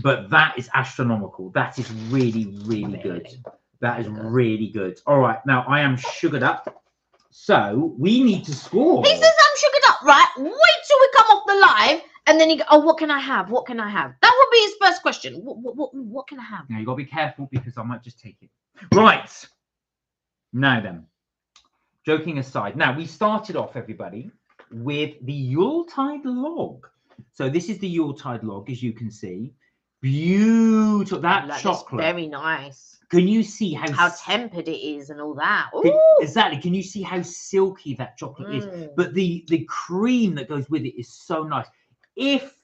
But that is astronomical. That is really, really good. That is really good. All right, now I am sugared up, so we need to score. He says I'm sugared up, right? Wait till we come off the live, and then he go, oh, what can I have? What can I have? That would be his first question. What can I have? Now you got to be careful because I might just take it. Right. Now then, joking aside. Now we started off, everybody, with the Yuletide log. So this is the Yuletide log, as you can see. Beautiful. That chocolate. Very nice. Can you see how tempered it is and all that? Exactly. Can you see how silky that chocolate is? But the cream that goes with it is so nice. If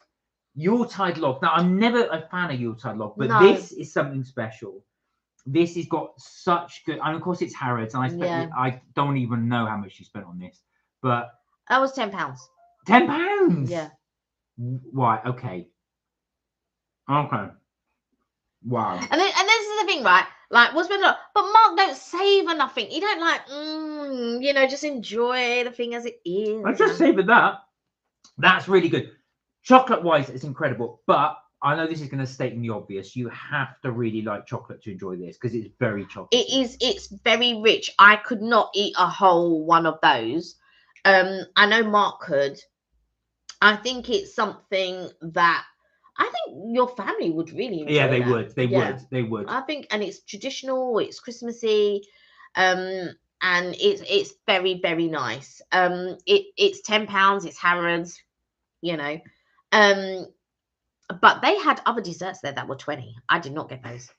Yuletide log, now I'm never a fan of Yuletide log, but this is something special. This has got such good, and of course it's Harrods, and I don't even know how much you spent on this, but that was £10. £10. Yeah. Right. Okay. Wow. And this is the thing, right? Like, what's been but Mark don't savor nothing. You don't like, just enjoy the thing as it is. I just savored that. That's really good. Chocolate wise, it's incredible. But I know this is going to state in the obvious. You have to really like chocolate to enjoy this because it's very chocolatey. It's very rich. I could not eat a whole one of those. I know Mark could. I think it's something that I think your family would really enjoy. Yeah, they would. They would. I think, and it's traditional. It's Christmassy, and it's very, very nice. It's £10. It's Harrods, but they had other desserts there that were 20. I did not get those.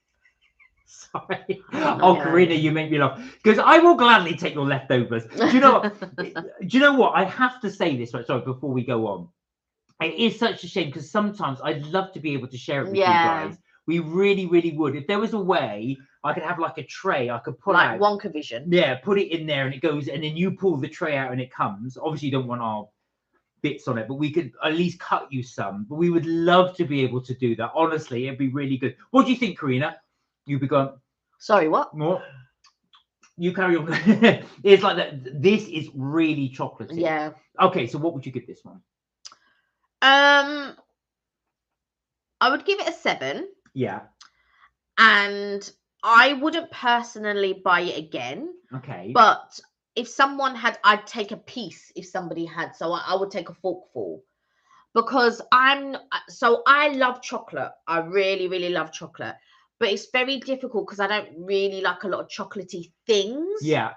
Sorry. Karina, you make me laugh because I will gladly take your leftovers. Do you know what? Do you know what? I have to say this, right? Sorry, before we go on. It is such a shame because sometimes I'd love to be able to share it with you guys. We really, really would. If there was a way I could have like a tray, I could pull out. Like Wonka Vision. Yeah, put it in there and it goes, and then you pull the tray out and it comes. Obviously, you don't want our bits on it, but we could at least cut you some. But we would love to be able to do that. Honestly, it'd be really good. What do you think, Karina? You'd be going. Sorry, what? More. You carry on. It's like that. This is really chocolatey. Yeah. Okay, so what would you give this one? I would give it a 7. Yeah. And I wouldn't personally buy it again. Okay. But if someone had, I'd take a piece if somebody had. So I would take a forkful. Because I love chocolate. I really, really love chocolate. But it's very difficult because I don't really like a lot of chocolatey things. Yeah.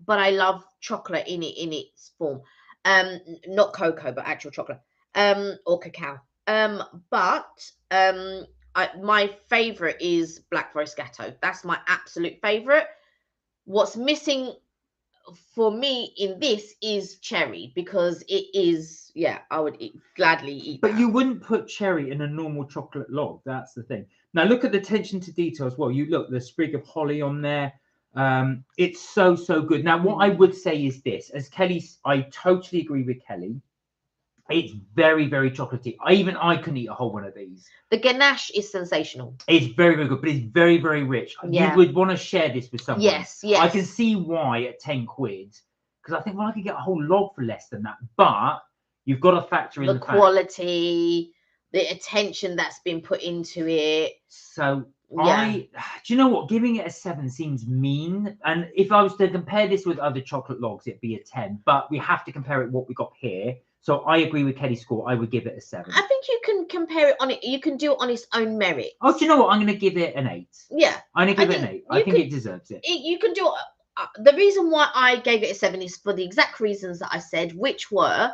But I love chocolate in its form. Not cocoa, but actual chocolate. Or cacao. But my favorite is Black Forest Gatto. That's my absolute favorite. What's missing for me in this is cherry because it is, I would gladly eat but that. You wouldn't put cherry in a normal chocolate log. That's the thing. Now look at the attention to detail as well. You look, the sprig of holly on there. It's so good. Now what I would say is this, as Kelly, I totally agree with Kelly. It's very, very chocolatey. Even I can eat a whole one of these. The ganache is sensational. It's very, very good, but it's very, very rich. Yeah. You would want to share this with someone. Yes. I can see why at 10 quid, because I think, well, I could get a whole log for less than that. But you've got to factor in the quality, the attention that's been put into it. So do you know what? Giving it a 7 seems mean. And if I was to compare this with other chocolate logs, it'd be a 10. But we have to compare it what we got here. So I agree with Kelly's score. I would give it a 7. I think you can compare it on it. You can do it on its own merit. Oh, do you know what? I'm going to give it an 8. Yeah. I'm going to give it an 8. I think it deserves it. You can do it. The reason why I gave it a 7 is for the exact reasons that I said, which is,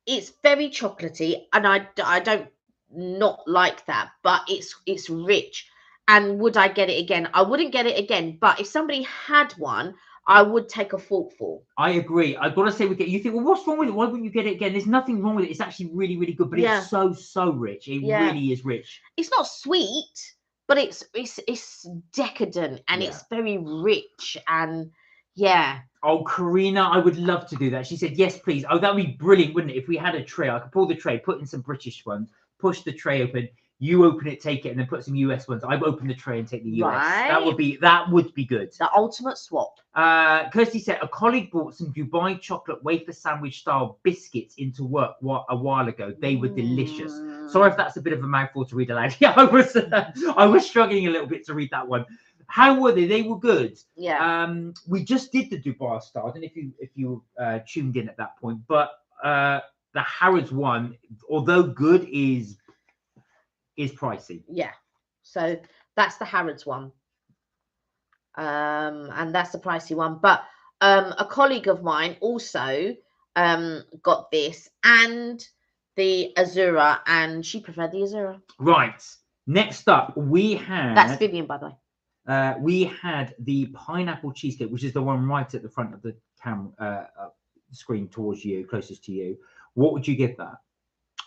it's very chocolatey. And I don't not like that, but it's rich. And would I get it again? I wouldn't get it again, but if somebody had one, I would take a forkful. I agree. I've got to say, you think, well, what's wrong with it? Why wouldn't you get it again? There's nothing wrong with it. It's actually really, really good, but Yeah. it's so rich. It really is rich. It's not sweet, but it's decadent and Yeah. it's very rich and yeah. Oh, Karina, I would love to do that. She said, yes, please. Oh, that would be brilliant, wouldn't it? If we had a tray, I could pull the tray, put in some British ones, push the tray open, you open it, take it, and then put some US ones. I'd open the tray and take the US. Right. That would be good. The ultimate swap. Kirsty said, a colleague bought some Dubai chocolate wafer sandwich style biscuits into work a while ago. They were delicious. Sorry if that's a bit of a mouthful to read aloud. Yeah, I was struggling a little bit to read that one. How were they? They were good. Yeah. We just did the Dubai style. I don't know if you tuned in at that point, but the Harrods one, although good, is pricey. Yeah. So that's the Harrods one. And that's the pricey one. But a colleague of mine also got this and the azure, and she preferred the azure. Right. Next up, we had... That's Vivian, by the way. We had the pineapple cheesecake, which is the one right at the front of the camera screen towards you, closest to you. What would you give that?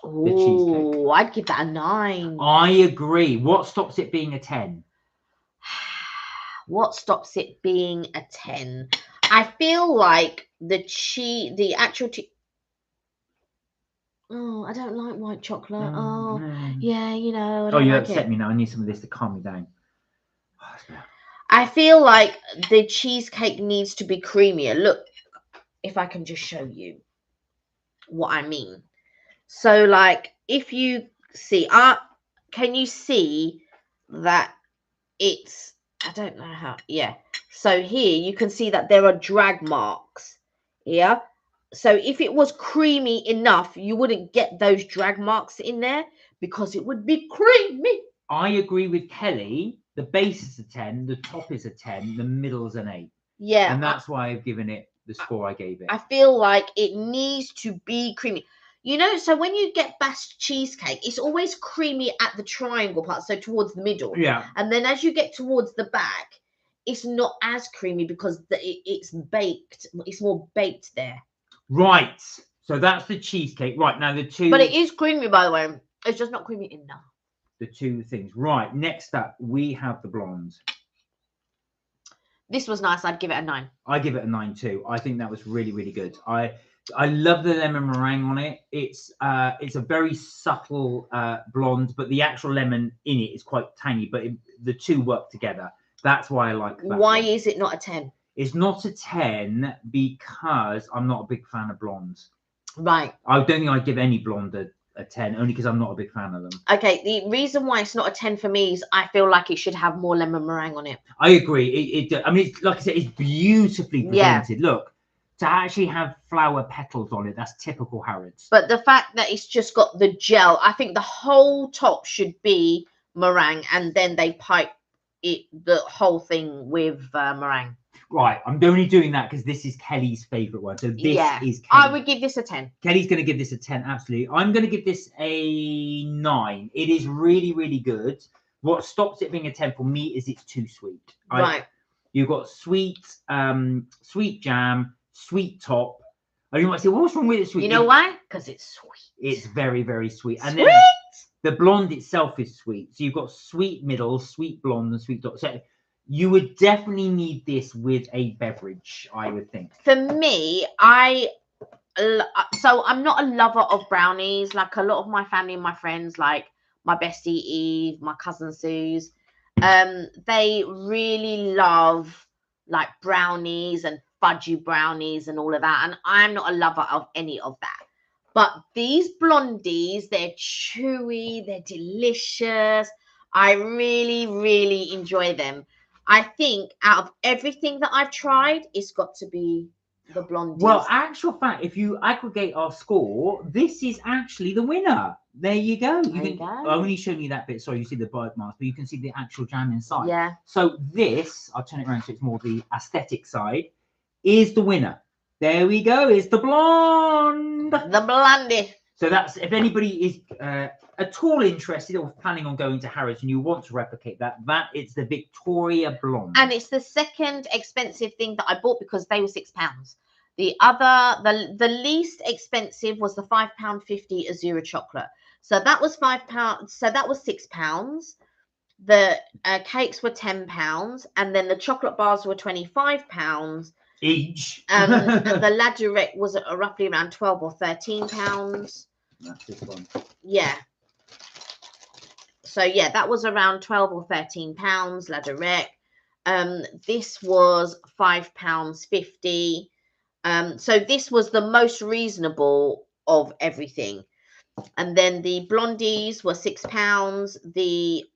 Oh, I'd give that a 9. I agree. What stops it being a 10? What stops it being a 10? I feel like the actual oh, I don't like white chocolate. Yeah, you know. I don't you like upset it. me now. I need some of this to calm me down. I feel like the cheesecake needs to be creamier. Look, if I can just show you what I mean. So, like, if you see, can you see that it's, I don't know how, yeah. So here you can see that there are drag marks. Yeah. So if it was creamy enough, you wouldn't get those drag marks in there because it would be creamy. I agree with Kelly. The base is a 10, the top is a 10, the middle is an 8. Yeah. And that's why I've given it the score I gave it. I feel like it needs to be creamy. You know, so when you get bashed cheesecake, it's always creamy at the triangle part, so towards the middle. Yeah. And then as you get towards the back, it's not as creamy because it's baked. It's more baked there. Right. So that's the cheesecake. Right, now the two... But it is creamy, by the way. It's just not creamy enough. The two things. Right, next up, we have the blondes. This was nice. I'd give it a 9. I give it a 9 too. I think that was really, really good. I love the lemon meringue on it. It's a very subtle blonde, but the actual lemon in it is quite tiny. But the two work together. That's why I like that. Why is it not a 10? It's not a 10 because I'm not a big fan of blondes. Right. I don't think I'd give any blonde a 10, only because I'm not a big fan of them. Okay, the reason why it's not a 10 for me is I feel like it should have more lemon meringue on it. I agree. I mean, like I said, it's beautifully presented. Yeah. Look, to actually have flower petals on it, that's typical Harrods. But the fact that it's just got the gel, I think the whole top should be meringue, and then they pipe the whole thing with meringue. Right, I'm only doing that because this is Kelly's favourite one. So this is Kelly. I would give this a 10. Kelly's going to give this a 10, absolutely. I'm going to give this a 9. It is really, really good. What stops it being a 10 for me is it's too sweet. Right. You've got sweet jam, sweet top. And you might say, well, what's wrong with it sweet? You know why? Because it's sweet. It's very, very sweet. And sweet? Then the blonde itself is sweet. So you've got sweet middle, sweet blonde, and sweet top. So you would definitely need this with a beverage, I would think. For me, so I'm not a lover of brownies. Like a lot of my family and my friends, like my bestie Eve, my cousin Suze, they really love like brownies and fudgy brownies and all of that. And I'm not a lover of any of that. But these blondies, they're chewy, they're delicious. I really, really enjoy them. I think out of everything that I've tried, it's got to be the blondies. Well, actual fact, if you aggregate our score, this is actually the winner. There you go. I've only shown you that bit. Sorry, you see the bite marks, but you can see the actual jam inside. Yeah. So this, I'll turn it around so it's more the aesthetic side, is the winner. There we go. It's the blonde. The blondie. So that's if anybody is at all interested or planning on going to Harrods and you want to replicate that, it's the Victoria Blonde. And it's the second expensive thing that I bought because they were £6. The other, the least expensive was the £5.50 azure chocolate. So that was £5. So that was £6. The cakes were £10, and then the chocolate bars were £25 each. and the laderach was roughly around £12 or £13. That's this one. Yeah. So yeah, that was around £12 or £13 laderach. This was £5.50. So this was the most reasonable of everything. And then the blondies were £6. The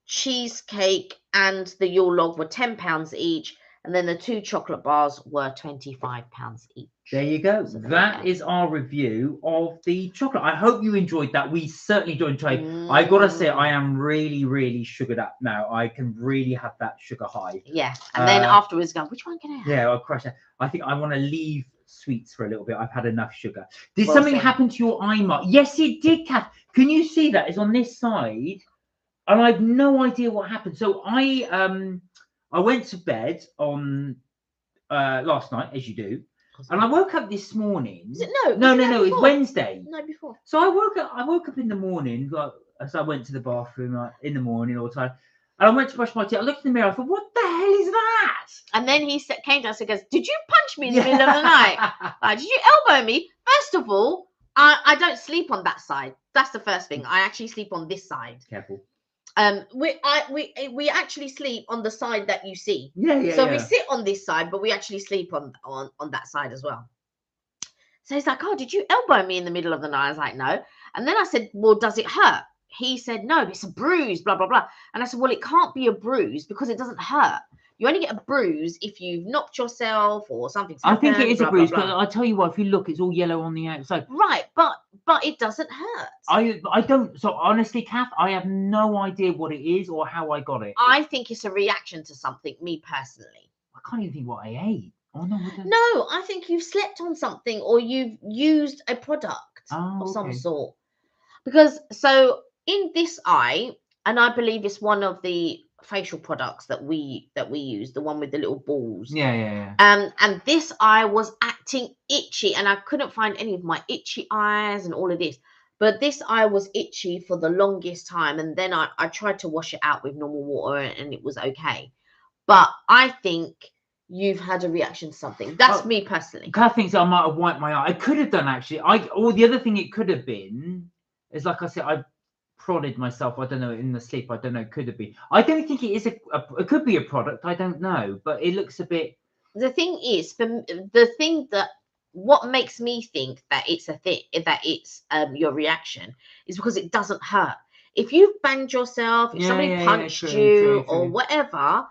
cheesecake and the Yule log were £10 each. And then the 2 chocolate bars were £25 each. There you go. So that is our review of the chocolate. I hope you enjoyed that. We certainly enjoyed it. I gotta say, I am really, really sugared up now. I can really have that sugar high. Yeah. And then afterwards go, which one can I have? Yeah, I'll crush it. I think I want to leave sweets for a little bit. I've had enough sugar. Did something happen to your eye mark? Yes, it did, Kath. Can you see that? It's on this side. And I have no idea what happened. So I went to bed on last night, as you do. And I woke up this morning. Is it No, it's Wednesday. No, before. So I woke up in the morning, like, as I went to the bathroom in the morning all the time. And I went to brush my teeth. I looked in the mirror. I thought, what the hell is that? And then he came down and goes, did you punch me in the middle of the night? Did you elbow me? First of all, I don't sleep on that side. That's the first thing. I actually sleep on this side. Careful. We actually sleep on the side that you see. Yeah. We sit on this side, but we actually sleep on that side as well. So he's like, oh, did you elbow me in the middle of the night? I was like, no. And then I said, well, does it hurt? He said, no, it's a bruise, blah, blah, blah. And I said, well, it can't be a bruise because it doesn't hurt. You only get a bruise if you've knocked yourself or something's happened. I think it is a bruise, but I tell you what, if you look, it's all yellow on the outside. Right, but it doesn't hurt. I don't. So honestly, Kath, I have no idea what it is or how I got it. I think it's a reaction to something, me personally. I can't even think what I ate. Oh no. No, I think you've slept on something or you've used a product of some sort. Because so in this eye, and I believe it's one of the facial products that we use, the one with the little balls. Yeah. And this eye was acting itchy, and I couldn't find any of my itchy eyes and all of this. But this eye was itchy for the longest time, and then I tried to wash it out with normal water, and it was okay. But I think you've had a reaction to something. That's me personally. Kath thinks I might have wiped my eye. I could have done actually. Or the other thing it could have been is, like I said, I prodded myself. I don't know, in the sleep. I don't know. Could it be? I don't think it is it could be a product. I don't know, but it looks a bit. The thing is, what makes me think that it's your reaction is because it doesn't hurt. If you've banged yourself, if somebody punched you or whatever,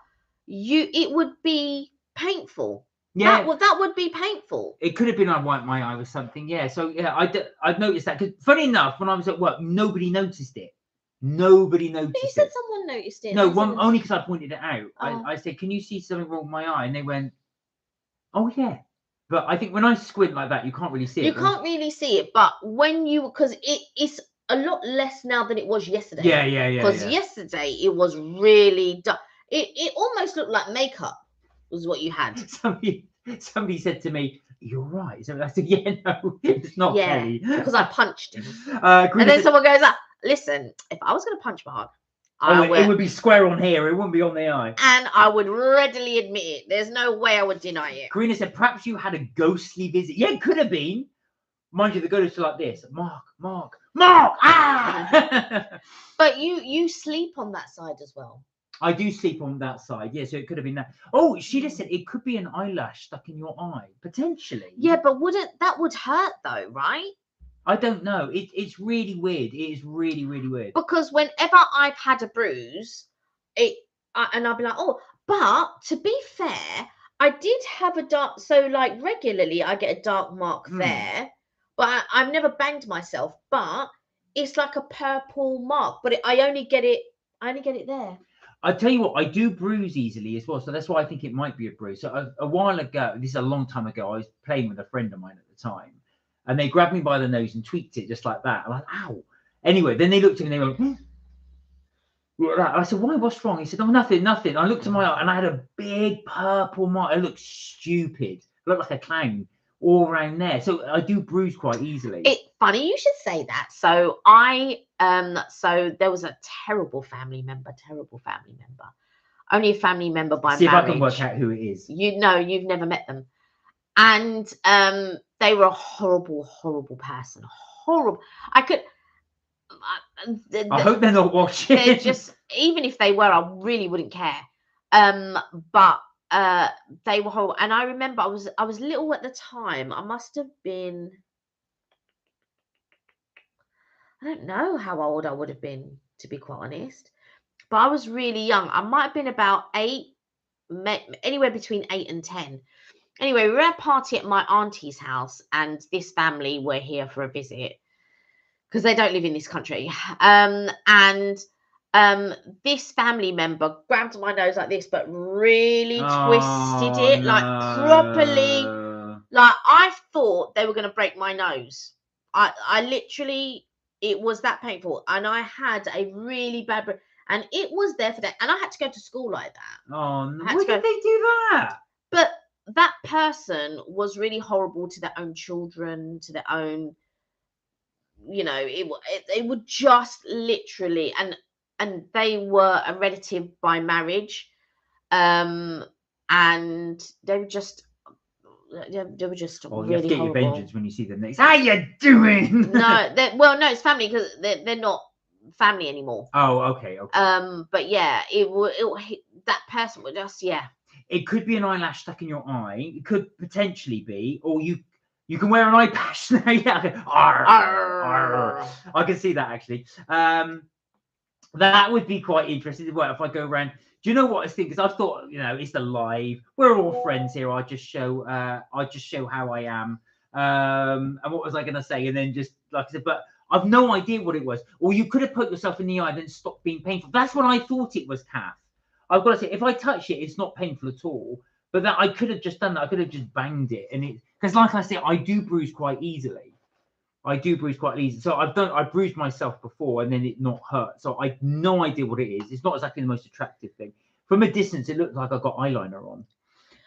it would be painful. Yeah, that would be painful. It could have been I wiped my eye with something. Yeah, so yeah, I've noticed that. Because funny enough, when I was at work, nobody noticed it. Nobody noticed it. But you said someone noticed it. No, only because I pointed it out. I said, "Can you see something wrong with my eye?" And they went, "Oh yeah." But I think when I squint like that, you can't really see it. You can't really see it, but because it's a lot less now than it was yesterday. Yeah. Because yesterday it was really dark. It almost looked like makeup was what you had. Somebody said to me, "You're right." So I said, "Yeah, no, it's not Kelly." Because I punched him. And then someone goes, "Listen, if I was going to punch Mark, it would be square on here. It wouldn't be on the eye." And I would readily admit it. There's no way I would deny it. Karina said, "Perhaps you had a ghostly visit." Yeah, it could have been. Mind you, the ghosts are like this. Mark. Ah! But you sleep on that side as well. I do sleep on that side. Yeah, so it could have been that. Oh, Sheila said it could be an eyelash stuck in your eye, potentially. Yeah, but that would hurt though, right? I don't know. It's really weird. It is really, really weird. Because whenever I've had a bruise, and I'll be like, oh, but to be fair, I did have a dark. So like regularly, I get a dark mark there, but I've never banged myself. But it's like a purple mark, but I only get it there. I tell you what, I do bruise easily as well, so that's why I think it might be a bruise. So a while ago, this is a long time ago, I was playing with a friend of mine at the time, And they grabbed me by the nose and tweaked it just like that. I'm like, ow. Anyway, then they looked at me and they went, I said, why? What's wrong? He said, oh, nothing. I looked at my eye and I had a big purple mark. It looked stupid. It looked like a clown all around there. So I do bruise quite easily. It's funny you should say that. So so there was a terrible family member. Only a family member by marriage. See if I can work out who it is. You know, you've never met them. And they were a horrible person. Horrible. I hope they're not watching. They're just, even if they were, I really wouldn't care. But they were horrible. And I remember I was little at the time. I must have been, I don't know how old I would have been, to be quite honest. But I was really young. I might have been about 8, anywhere between 8 and 10. Anyway, we were at a party at my auntie's house, and this family were here for a visit because they don't live in this country. This family member grabbed my nose like this, but really twisted it, like properly. Like, I thought they were going to break my nose. I literally, it was that painful. And I had a really bad, and it was there for that. And I had to go to school like that. Oh, no. Why did they do that? But that person was really horrible to their own children, to their own, you know, it would just literally, and they were a relative by marriage, and they were just really you have to get horrible. your vengeance when you see them next. How you doing? No, no, it's family, because they're not family anymore. Oh, okay. But yeah, that person would just, yeah. It could be an eyelash stuck in your eye. It could potentially be, or you can wear an eye patch now. Yeah, I can see that actually. That would be quite interesting. Well, if I go around, do you know what I think? Because I thought, you know, it's the live. We're all friends here. I just show how I am. And what was I going to say? And then just like I said, but I've no idea what it was. Or you could have put yourself in the eye and then stopped being painful. That's what I thought it was, Kath. I've got to say, if I touch it, it's not painful at all. But that I could have just done that. I could have just banged it, and it, because like I said, I do bruise quite easily. So I bruised myself before, and then it not hurt. So I have no idea what it is. It's not exactly the most attractive thing. From a distance, it looked like I got eyeliner on.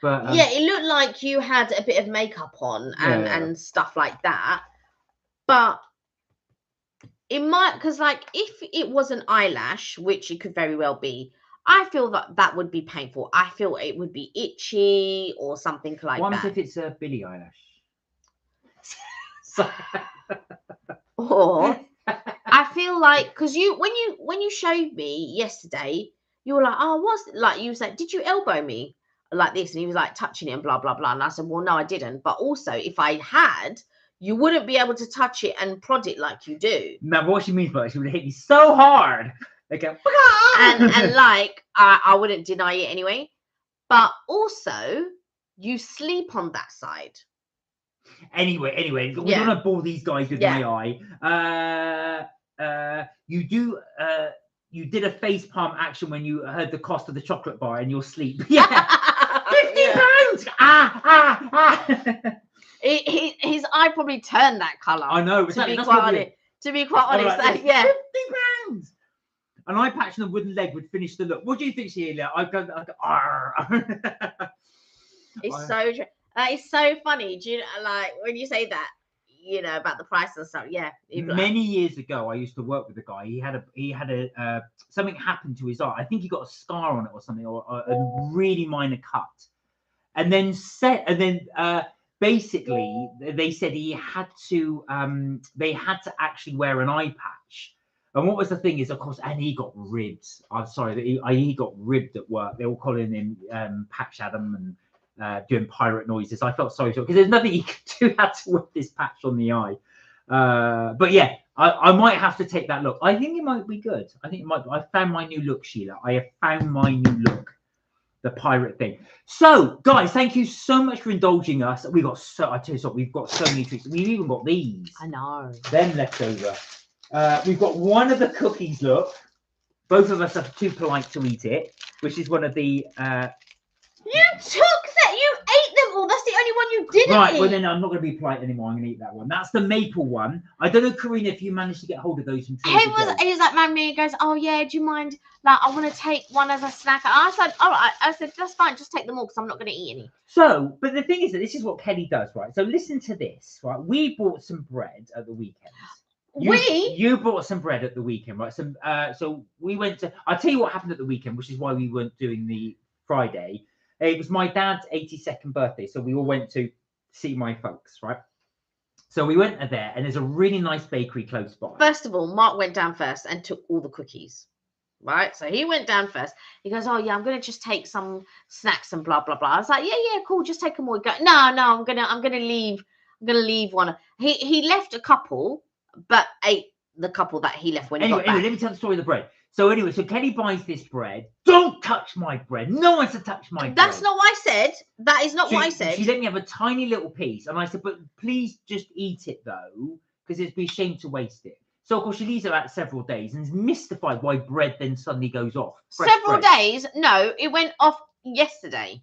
But yeah, it looked like you had a bit of makeup on and stuff like that. But it might, because like if it was an eyelash, which it could very well be, I feel that would be painful. I feel it would be itchy or something like that. What if it's a Billie eyelash? Or I feel like, because when you showed me yesterday, you were like, oh, what's like, you was like, did you elbow me like this? And he was like touching it and blah blah blah. And I said, well, no, I didn't. But also, if I had, you wouldn't be able to touch it and prod it like you do. Now, what she means by it, she would hit me so hard. Like and like I wouldn't deny it anyway, but also you sleep on that side. Anyway, we don't want to bore these guys with my eye. You did a face palm action when you heard the cost of the chocolate bar in your sleep. Yeah, £50. His eye probably turned that colour. I know. To be quite honest, like, yeah. £50. An eye patch and a wooden leg would finish the look. What do you think, Sheila? I go It's so true. It's so funny. Do you know, like when you say that, you know, about the price and stuff? Yeah. Many years ago, I used to work with a guy. He had a something happened to his eye. I think he got a scar on it or something, or a really minor cut. And then basically they said they had to actually wear an eye patch. And what was the thing is, of course, and he got ribbed. I'm sorry, he got ribbed at work. They were calling him Patch Adam and doing pirate noises. I felt sorry for him because there's nothing he could do. Had to wear this patch on the eye. But yeah, I might have to take that look. I think it might be good. I think it might. I found my new look, Sheila. I have found my new look. The pirate thing. So, guys, thank you so much for indulging us. I tell you what, we've got so many treats. We've even got these. I know. Them left over. We've got one of the cookies, look. Both of us are too polite to eat it, which is one of the... You took that! You ate them all! That's the only one you didn't Right, eat. well then I'm not going to be polite anymore. I'm going to eat that one. That's the maple one. I don't know, Karina, if you managed to get hold of those from Trader Joe's. He was like, Mammy, he goes, oh yeah, do you mind? Like, I want to take one as a snack. And I said, all right. I said, that's fine. Just take them all because I'm not going to eat any. So, but the thing is that this is what Kelly does, right? So listen to this, right? We bought some bread at the weekend. You brought some bread at the weekend, right? So we went to. I'll tell you what happened at the weekend, which is why we weren't doing the Friday. It was my dad's 82nd birthday, so we all went to see my folks, right? So we went there, and there's a really nice bakery close by. First of all, Mark went down first and took all the cookies, right? So he went down first. He goes, oh yeah, I'm gonna just take some snacks and blah blah blah. I was like, yeah, cool, just take them all. Go, no, I'm gonna leave one. He left a couple, but ate the couple that he left when he got back. Anyway, let me tell the story of the bread. So anyway, so Kelly buys this bread. Don't touch my bread. No one's to touch my bread. That's not what I said. That is not what I said. She let me have a tiny little piece. And I said, but please just eat it though, because it'd be a shame to waste it. So of course she leaves it out several days and is mystified why bread then suddenly goes off. Several days? No, it went off yesterday.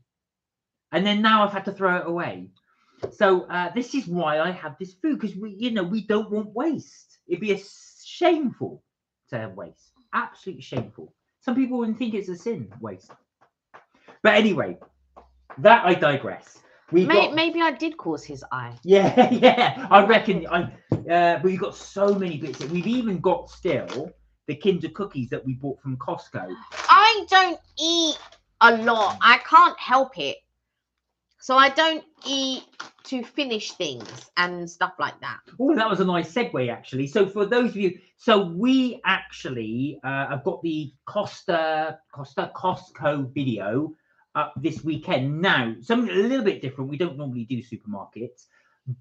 And then now I've had to throw it away. So this is why I have this food, because we don't want waste. It'd be shameful to have waste. Absolutely shameful. Some people wouldn't think it's a sin, waste. But anyway, that I digress. Maybe I did cause his eye. Yeah, I reckon. But we've got so many bits. We've even got still the Kinder cookies that we bought from Costco. I don't eat a lot. I can't help it. So I don't eat to finish things and stuff like that. Oh, that was a nice segue, actually. So for those of you, so we actually have got the Costco video up this weekend. Now, something a little bit different. We don't normally do supermarkets,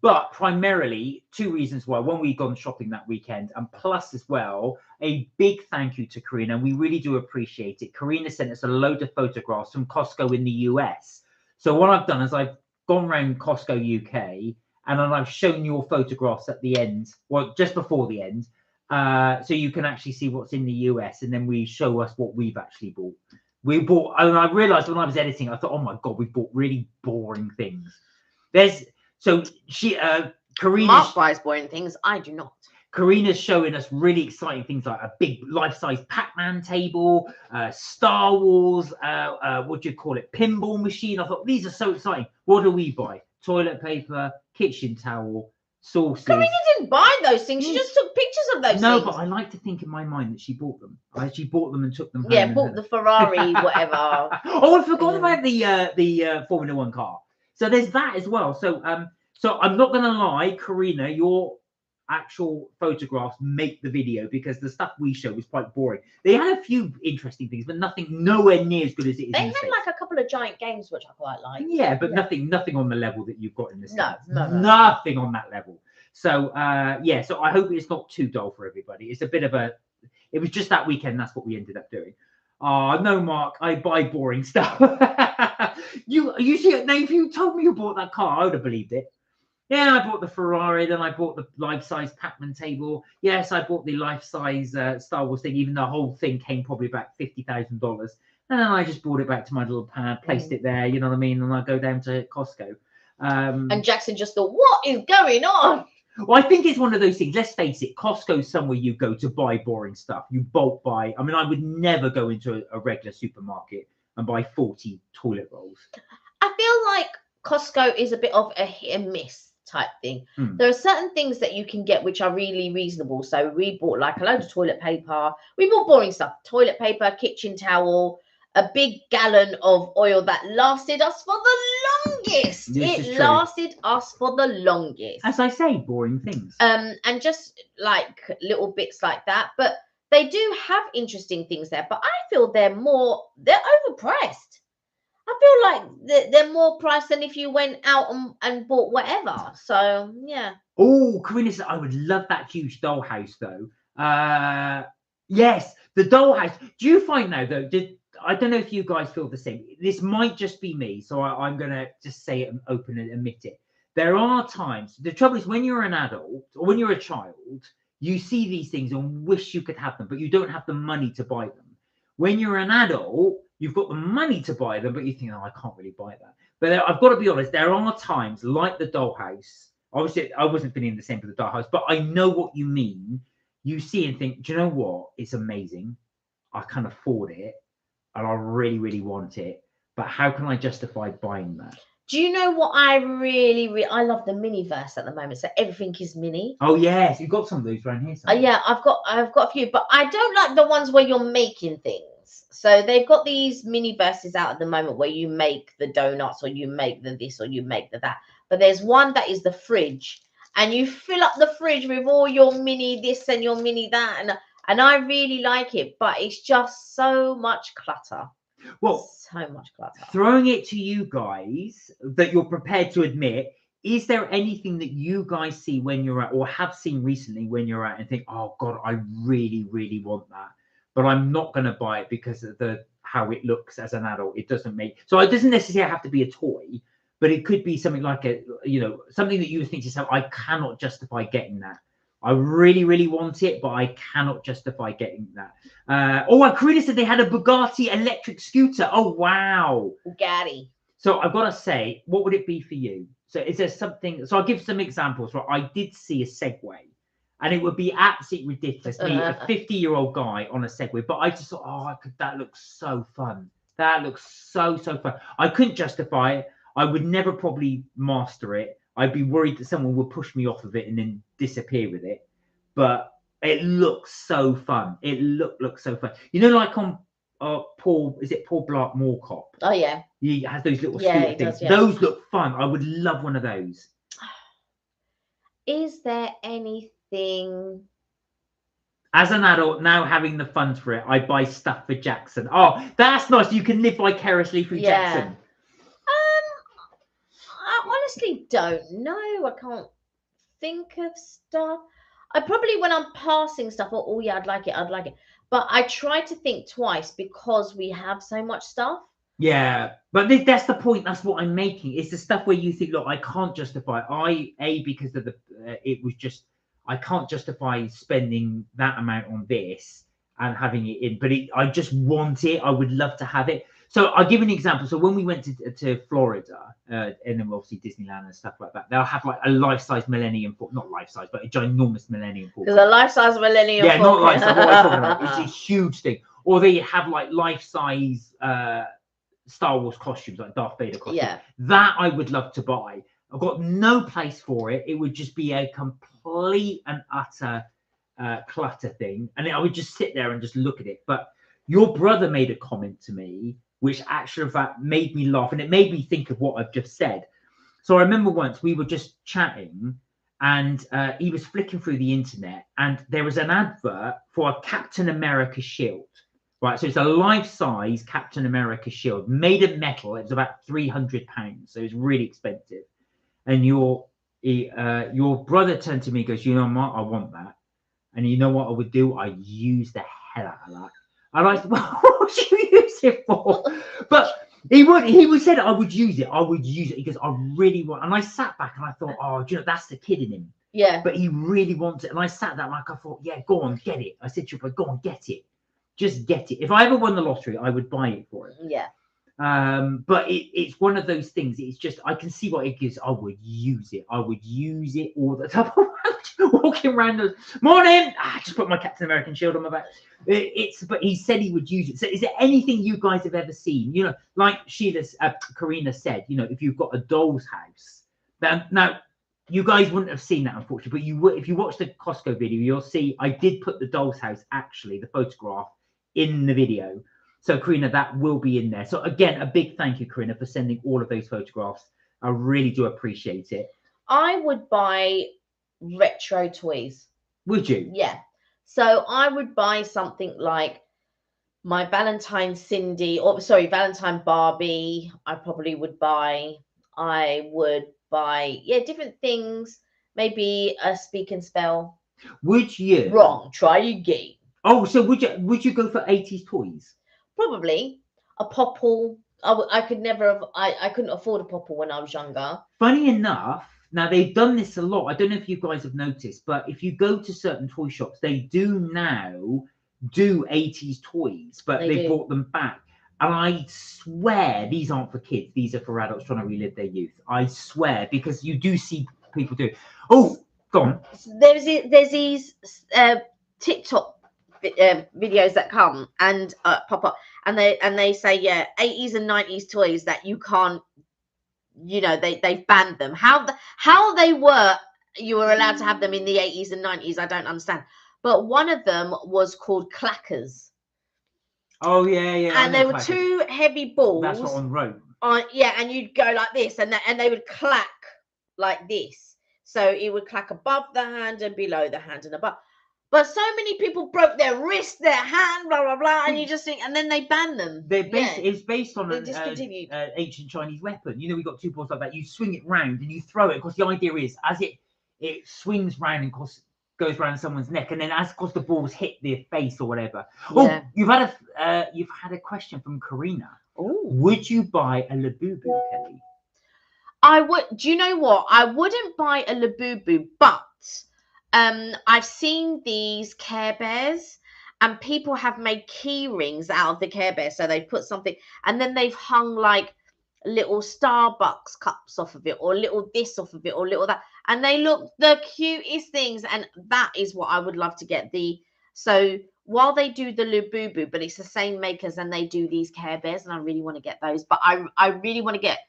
but primarily two reasons why. One, we've gone shopping that weekend, and plus as well, a big thank you to Karina. We really do appreciate it. Karina sent us a load of photographs from Costco in the US. So what I've done is I've gone around Costco UK and then I've shown your photographs at the end, well, just before the end, so you can actually see what's in the US, and then we show us what we've actually bought. And I realized when I was editing, I thought, oh my God, we bought really boring things. Karina. Mark buys boring things. I do not. Karina's showing us really exciting things like a big life-size Pac-Man table, Star Wars, what do you call it, pinball machine. I thought, these are so exciting. What do we buy? Toilet paper, kitchen towel, sauces. Karina didn't buy those things. She just took pictures of those things. No, but I like to think in my mind that she bought them. She bought them and took them home. Yeah, bought the Ferrari, whatever. Oh, I forgot about the Formula One car. So there's that as well. So I'm not going to lie, Karina, your actual photographs make the video, because the stuff we show was quite boring. They had a few interesting things, but nowhere near as good as it is. They had like a couple of giant games which I quite like. Yeah, but nothing on the level that you've got in this. No. Nothing on that level. So so I hope it's not too dull for everybody. It's a bit of it was just that weekend, that's what we ended up doing. Oh no, Mark, I buy boring stuff. you see it now. If you told me you bought that car, I would have believed it. Yeah, I bought the Ferrari, then I bought the life-size Pac-Man table. Yes, I bought the life-size Star Wars thing, even the whole thing came probably back $50,000. And then I just brought it back to my little pad, placed it there, you know what I mean? And I go down to Costco. And Jackson just thought, what is going on? Well, I think it's one of those things. Let's face it, Costco's somewhere you go to buy boring stuff. You bulk buy. I mean, I would never go into a regular supermarket and buy 40 toilet rolls. I feel like Costco is a bit of a hit and miss type thing. There are certain things that you can get which are really reasonable. So we bought like a load of toilet paper. We bought boring stuff: toilet paper, kitchen towel, a big gallon of oil that lasted us for the longest. It lasted us for the longest. As I say, boring things. And just like little bits like that. But they do have interesting things there. But I feel they're overpriced. I feel like they're more priced than if you went out and bought whatever. So, yeah. Oh, Karina said, I would love that huge dollhouse, though. Yes, the dollhouse. Do you find now, though, I don't know if you guys feel the same. This might just be me, so I'm going to just say it and open and admit it. There are times, the trouble is when you're an adult or when you're a child, you see these things and wish you could have them, but you don't have the money to buy them. When you're an adult, you've got the money to buy them, but you think, oh, I can't really buy that. But I've got to be honest, there are times like the dollhouse. Obviously, I wasn't feeling the same for the dollhouse, but I know what you mean. You see and think, do you know what? It's amazing. I can afford it, and I really, really want it. But how can I justify buying that? Do you know what I really I love the miniverse at the moment. So everything is mini. Oh yes, you've got some of those around here. Yeah, I've got a few, but I don't like the ones where you're making things. So they've got these mini verses out at the moment where you make the donuts or you make the this or you make the that. But there's one that is the fridge, and you fill up the fridge with all your mini this and your mini that, and I really like it, but it's just so much clutter. Well, so much clutter. Throwing it to you guys that you're prepared to admit, is there anything that you guys see when you're out, or have seen recently when you're out, and think, oh God, I really, really want that, but I'm not going to buy it because of how it looks as an adult. It doesn't make, so it doesn't necessarily have to be a toy, but it could be something like something that you think to yourself, I cannot justify getting that. I really, really want it, but I cannot justify getting that. And Karina said they had a Bugatti electric scooter. Oh, wow. Bugatti. So I've got to say, what would it be for you? So is there something? So I'll give some examples. Right, I did see a Segway, and it would be absolutely ridiculous. Me, a 50-year-old guy on a Segway, but I just thought, that looks so fun. That looks so fun. I couldn't justify it. I would never probably master it. I'd be worried that someone would push me off of it and then disappear with it. But it looks so fun. It looks so fun. You know, like on Paul Blart Mall Cop? Oh yeah. He has those little scooter things. Does, yeah. Those look fun. I would love one of those. Is there anything? As an adult, now having the funds for it, I buy stuff for Jackson. Oh, that's nice. You can live vicariously through Jackson. I honestly don't know. I can't think of stuff. I probably, when I'm passing stuff, oh yeah, I'd like it. But I try to think twice because we have so much stuff. Yeah, but that's the point. That's what I'm making. It's the stuff where you think, look, I can't justify because of it was just, I can't justify spending that amount on this and having it in, but I just want it. I would love to have it. So I'll give an example. So when we went to Florida, and then obviously Disneyland and stuff like that, they'll have like a life-size Millennium Falcon, not life-size, but a ginormous Millennium Falcon. Because a life-size Millennium Falcon. Yeah, not life-size. What I'm talking about. It's a huge thing. Or they have like life-size Star Wars costumes, like Darth Vader costumes. Yeah. That I would love to buy. I've got no place for it. It would just be a complete and utter clutter thing. And I would just sit there and just look at it. But your brother made a comment to me, which actually in fact made me laugh, and it made me think of what I've just said. So I remember once we were just chatting, and he was flicking through the internet, and there was an advert for a Captain America shield. Right, so it's a life-size Captain America shield made of metal. It was about £300, so it's really expensive. And your brother turned to me and goes, you know what, I want that. And you know what I would do? I use the hell out of that. And I said, well, what would you use it for? But he said I would use it. I would use it because I really want. And I sat back and I thought, oh, do you know, that's the kid in him. Yeah. But he really wants it. And I sat there like I thought, yeah, go on, get it. I said to him, go on, get it. Just get it. If I ever won the lottery, I would buy it for him. Yeah. But it's one of those things. It's just, I can see what it gives. I would use it. I would use it all the time. Walking around the morning, I just put my Captain American shield on my back. But he said he would use it. So is there anything you guys have ever seen? You know, like Karina said, you know, if you've got a doll's house, now you guys wouldn't have seen that, unfortunately, but you would, if you watch the Costco video, you'll see I did put the doll's house, actually, the photograph, in the video. So Karina, that will be in there. So again, a big thank you, Karina, for sending all of those photographs. I really do appreciate it. I would buy retro toys. Would you? Yeah. So I would buy something like my Valentine Barbie. I probably would buy. I would buy, different things. Maybe a speak and spell. Would you? Wrong. Try again. Oh, so would you go for 80s toys? Probably a popple. I couldn't afford a popple when I was younger. Funny enough, now they've done this a lot. I don't know if you guys have noticed, but if you go to certain toy shops, they do now do 80s toys, but they brought them back. And I swear these aren't for kids. These are for adults trying to relive their youth. I swear, because you do see people do. Oh, go on. There's these TikTok videos that come and pop up, and they say 80s and 90s toys that you can't, they've banned them. How they were, you were allowed to have them in the 80s and 90s, I don't understand. But one of them was called clackers. Oh yeah. And they were two heavy balls. That's what on rope. And you'd go like this, and they would clack like this. So it would clack above the hand and below the hand and above. But so many people broke their wrist, their hand, blah blah blah, and you just think, and then they banned them. It's based on an ancient Chinese weapon. We got two balls like that. You swing it round and you throw it. Because the idea is, as it swings round and goes around someone's neck, and then as the balls hit their face or whatever. Yeah. Oh, you've had a question from Karina. Ooh. Would you buy a Labubu, Kelly? I would. Do you know what? I wouldn't buy a Labubu, but I've seen these Care Bears, and people have made key rings out of the Care Bear. So they put something, and then they've hung like little Starbucks cups off of it, or little this off of it, or little that, and they look the cutest things. And that is what I would love to get. So while they do the Labubu, but it's the same makers, and they do these Care Bears, and I really want to get those. But I really want to get.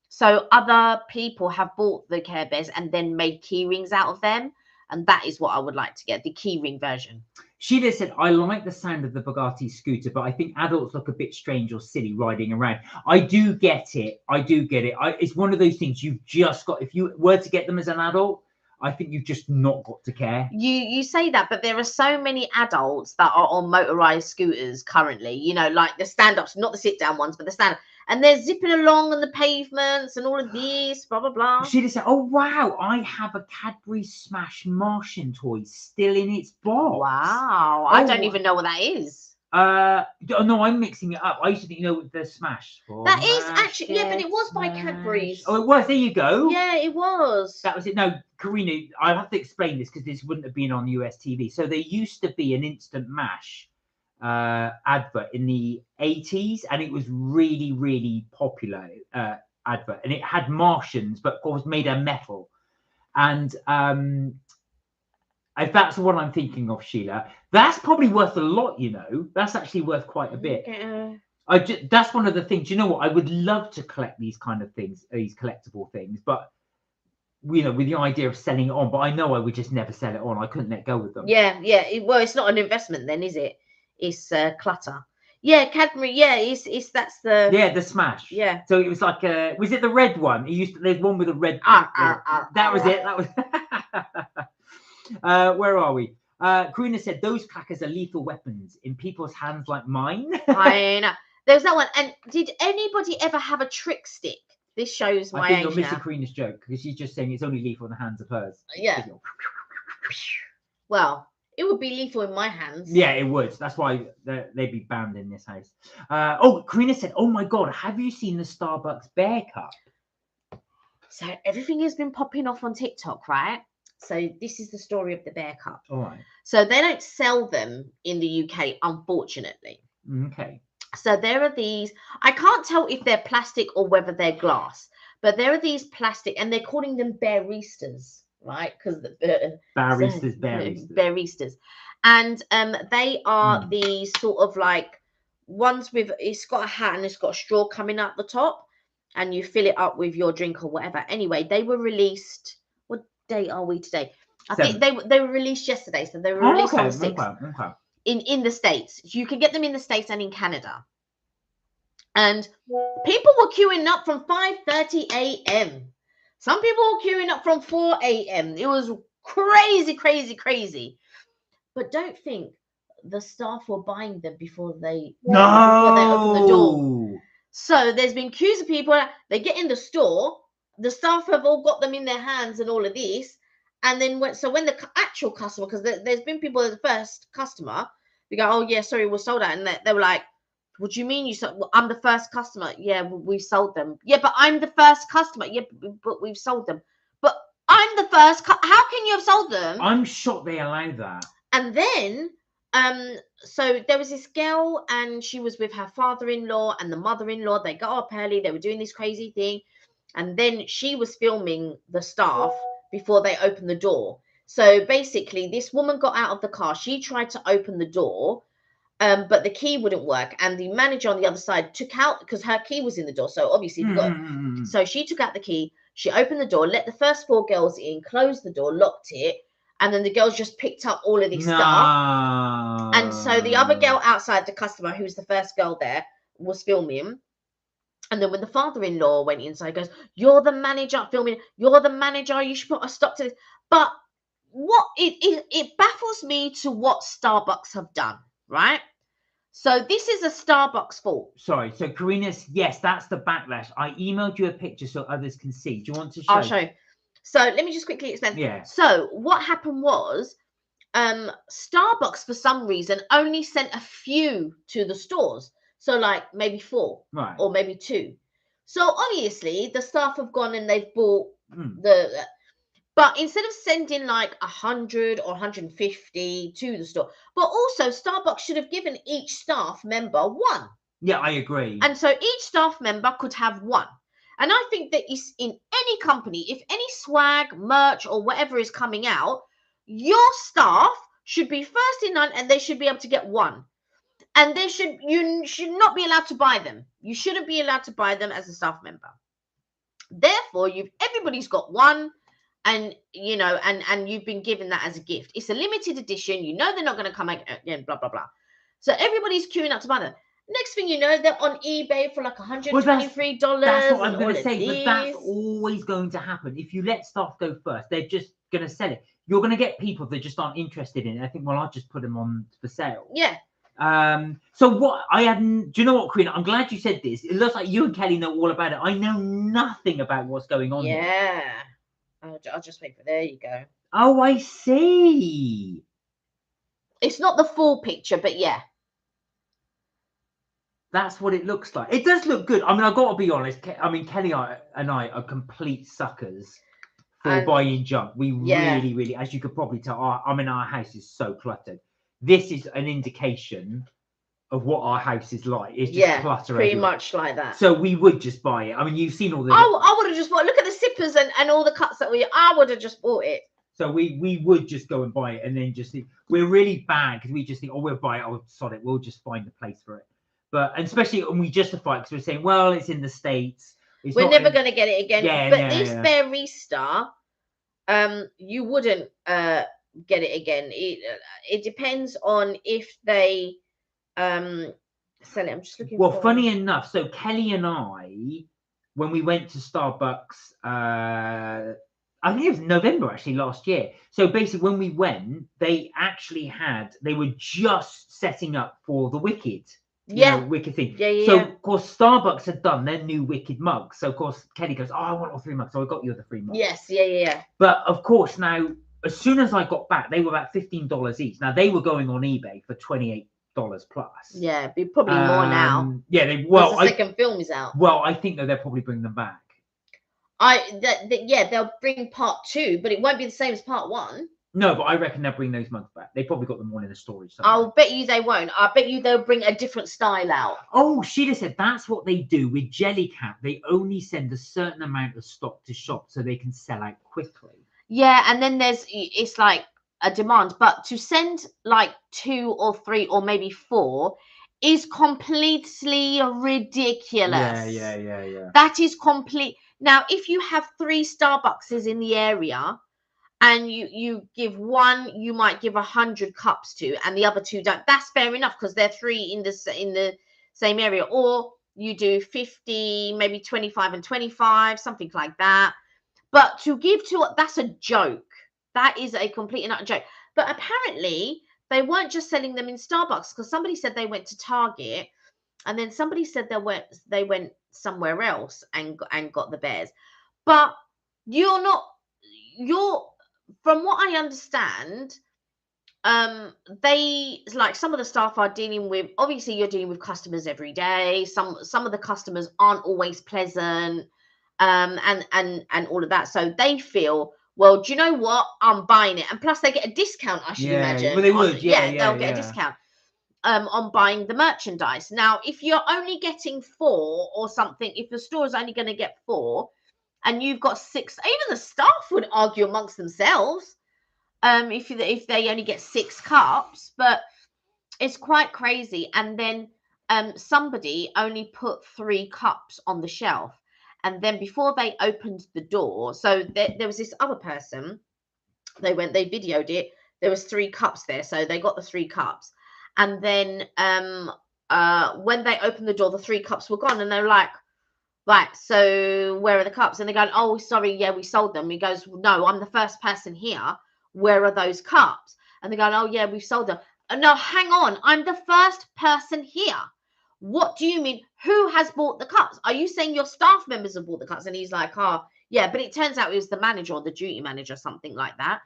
So other people have bought the Care Bears and then made key rings out of them, and that is what I would like to get, the key ring version. Sheila said, I like the sound of the Bugatti scooter, but I think adults look a bit strange or silly riding around. I do get it. It's one of those things you've just got, if you were to get them as an adult, I think you've just not got to care. You say that, but there are so many adults that are on motorized scooters currently, like the stand-ups, not the sit-down ones, but the stand-up. And they're zipping along on the pavements and all of this, blah, blah, blah. She just said, oh, wow, I have a Cadbury Smash Martian toy still in its box. Wow. I don't even know what that is. No, I'm mixing it up. I used to think, the Smash. That is actually, but it was by Cadbury's. Oh, it was. There you go. Yeah, it was. That was it. No, Karina, I have to explain this because this wouldn't have been on US TV. So there used to be an Instant Mash advert in the 80s, and it was really, really popular advert, and it had Martians, but of course made of metal. And if that's what I'm thinking of, Sheila, that's probably worth a lot. That's actually worth quite a bit. That's one of the things. You know what? I would love to collect these kind of things, these collectible things, but with the idea of selling it on. But I know I would just never sell it on. I couldn't let go with them. Yeah. Well, it's not an investment then, is it? It's clutter. Yeah, Cadbury. Yeah, that's the the Smash. Yeah. So it was like was it the red one? There's one with a red. That was it. That was. Where are we? Karina said those clackers are lethal weapons in people's hands like mine. I know. There's that one. And did anybody ever have a trick stick? This shows my age. I think you're missing Karina's joke because she's just saying it's only lethal in the hands of hers. Yeah. Well, it would be lethal in my hands. Yeah, it would. That's why they'd be banned in this house. Karina said, oh my God, have you seen the Starbucks Bear Cup? So everything has been popping off on TikTok, right? So this is the story of the Bear Cup. All right. So they don't sell them in the UK, unfortunately. Okay. So there are these, I can't tell if they're plastic or whether they're glass, but there are these plastic, and they're calling them Bearistas, right? Because Bearistas. And they are these sort of like ones with, it's got a hat and it's got a straw coming out the top, and you fill it up with your drink or whatever. Anyway, they were released. What day are we today? I think they were released yesterday. So they were released on the 6th. Okay. In the States. You can get them in the States and in Canada. And people were queuing up from 5:30 a.m. Some people were queuing up from 4 a.m. It was crazy. But don't think the staff were buying them before they opened the door. So there's been queues of people. They get in the store. The staff have all got them in their hands and all of this. And then when the actual customer, because there's been people as the first customer, they go, oh yeah, sorry, we're sold out. And they were like, what do you mean you sold? Well, I'm the first customer. Yeah, we've sold them. Yeah, but I'm the first customer. Yeah, but we've sold them. But I'm the first. How can you have sold them? I'm shocked they allow that. And then so there was this girl, and she was with her father-in-law and the mother-in-law. They got up early. They were doing this crazy thing, and then she was filming the staff before they opened the door. So basically, this woman got out of the car. She tried to open the door, but the key wouldn't work, and the manager on the other side took out, because her key was in the door. So obviously, so she took out the key. She opened the door, let the first 4 girls in, closed the door, locked it. And then the girls just picked up all of this stuff. And so the other girl outside, the customer, who was the first girl there, was filming. And then when the father-in-law went inside, goes, "You're the manager filming. You're the manager. You should put a stop to this." But what it baffles me to what Starbucks have done, right? So this is a Starbucks fault. Sorry. So Karina's, yes, that's the backlash. I emailed you a picture so others can see. Do you want to show? I'll show you. So let me just quickly explain. Yeah. So what happened was, Starbucks for some reason only sent a few to the stores. So like maybe 4, Right. or maybe 2. So obviously the staff have gone and they've bought but instead of sending like 100 or 150 to the store, but also Starbucks should have given each staff member 1. Yeah, I agree. And so each staff member could have 1. And I think that is in any company, if any swag, merch, or whatever is coming out, your staff should be first in line, and they should be able to get 1. And you should not be allowed to buy them. You shouldn't be allowed to buy them as a staff member. Therefore, everybody's got 1, and you know, and you've been given that as a gift. It's a limited edition. You know they're not going to come again. Blah blah blah. So everybody's queuing up to buy them. Next thing you know, they're on eBay for like $123. That's what I'm going to say. But that's always going to happen. If you let staff go first, they're just going to sell it. You're going to get people that just aren't interested in it. I think, well, I'll just put them on for sale. Yeah. So what I hadn't, do you know what, Karina? I'm glad you said this. It looks like you and Kelly know all about it. I know nothing about what's going on here. Yeah. I'll just wait for, there you go. Oh, I see. It's not the full picture, but yeah. That's what it looks like. It does look good. I mean, I've got to be honest. I mean, Kelly and I are complete suckers for buying junk. We really, really, as you could probably tell, our house is so cluttered. This is an indication of what our house is like. It's just clutter pretty everywhere. much like that. So we would just buy it. I mean, you've seen all the... I would have just bought, look at the zippers and all the cuts that I would have just bought it. So we would just go and buy it, and then just think, we're really bad because we just think, oh, we'll buy it, oh, sod it, we'll just find a place for it. But, and especially when we justify it, because we're saying, well, it's in the States. We're never going to get it again. But this barista, you wouldn't get it again. It depends on if they sell it. I'm just looking. Well, funny enough, so Kelly and I, when we went to Starbucks, I think it was November actually last year. So basically, when we went, they were just setting up for the Wicked. Wicked thing. So of course Starbucks had done their new Wicked mugs. So of course Kelly goes, "Oh, I want all 3 mugs." So I got you the 3 mugs. Yes, yeah. But of course now, as soon as I got back, they were about $15 each. Now they were going on eBay for $28 plus. Yeah, be probably more now. Yeah, the second film is out. Well, I think that they'll probably bring them back. They'll bring part 2, but it won't be the same as part 1. No, but I reckon they'll bring those mugs back. They probably got them all in the storage somewhere. I'll bet you they won't. I bet you they'll bring a different style out. Oh, Sheila said that's what they do with Jellycat. They only send a certain amount of stock to shop so they can sell out quickly. Yeah, and then it's like a demand. But to send like 2 or 3 or maybe 4 is completely ridiculous. Yeah. That is complete. Now, if you have 3 Starbuckses in the area, and you give 1, you might give 100 cups to, and the other 2 don't. That's fair enough because they're 3 in the same area. Or you do 50, maybe 25 and 25, something like that. But to give to, that's a joke. That is a complete and utter joke. But apparently they weren't just selling them in Starbucks, because somebody said they went to Target, and then somebody said they went somewhere else and got the bears. But from what I understand, they, like, some of the staff are dealing with, obviously you're dealing with customers every day. Some of the customers aren't always pleasant, and all of that. So they feel, well, do you know what? I'm buying it. And plus they get a discount, I should imagine. Well, they would. They'll get a discount on buying the merchandise. Now, if you're only getting 4 or something, if the store is only going to get 4 and you've got 6, even the staff would argue amongst themselves if they only get 6 cups, but it's quite crazy. And then somebody only put 3 cups on the shelf. And then before they opened the door, so there was this other person, they videoed it. There was 3 cups there. So they got the 3 cups. And then when they opened the door, the 3 cups were gone. And they're like, right, so where are the cups? And they're going, oh, sorry, yeah, we sold them. He goes, no, I'm the first person here. Where are those cups? And they're going, oh, yeah, we've sold them. No, hang on. I'm the first person here. What do you mean? Who has bought the cups? Are you saying your staff members have bought the cups? And he's like, oh, yeah, but it turns out it was the manager or the duty manager, something like that.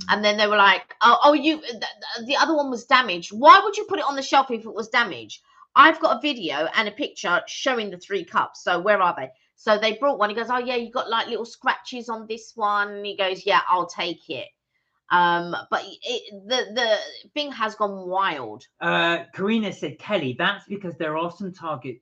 And then they were like, the other one was damaged. Why would you put it on the shelf if it was damaged? I've got a video and a picture showing the 3 cups. So where are they? So they brought one. He goes, oh, yeah, you got like little scratches on this one. And he goes, yeah, I'll take it. But the thing has gone wild. Karina said, Kelly, that's because there are some Target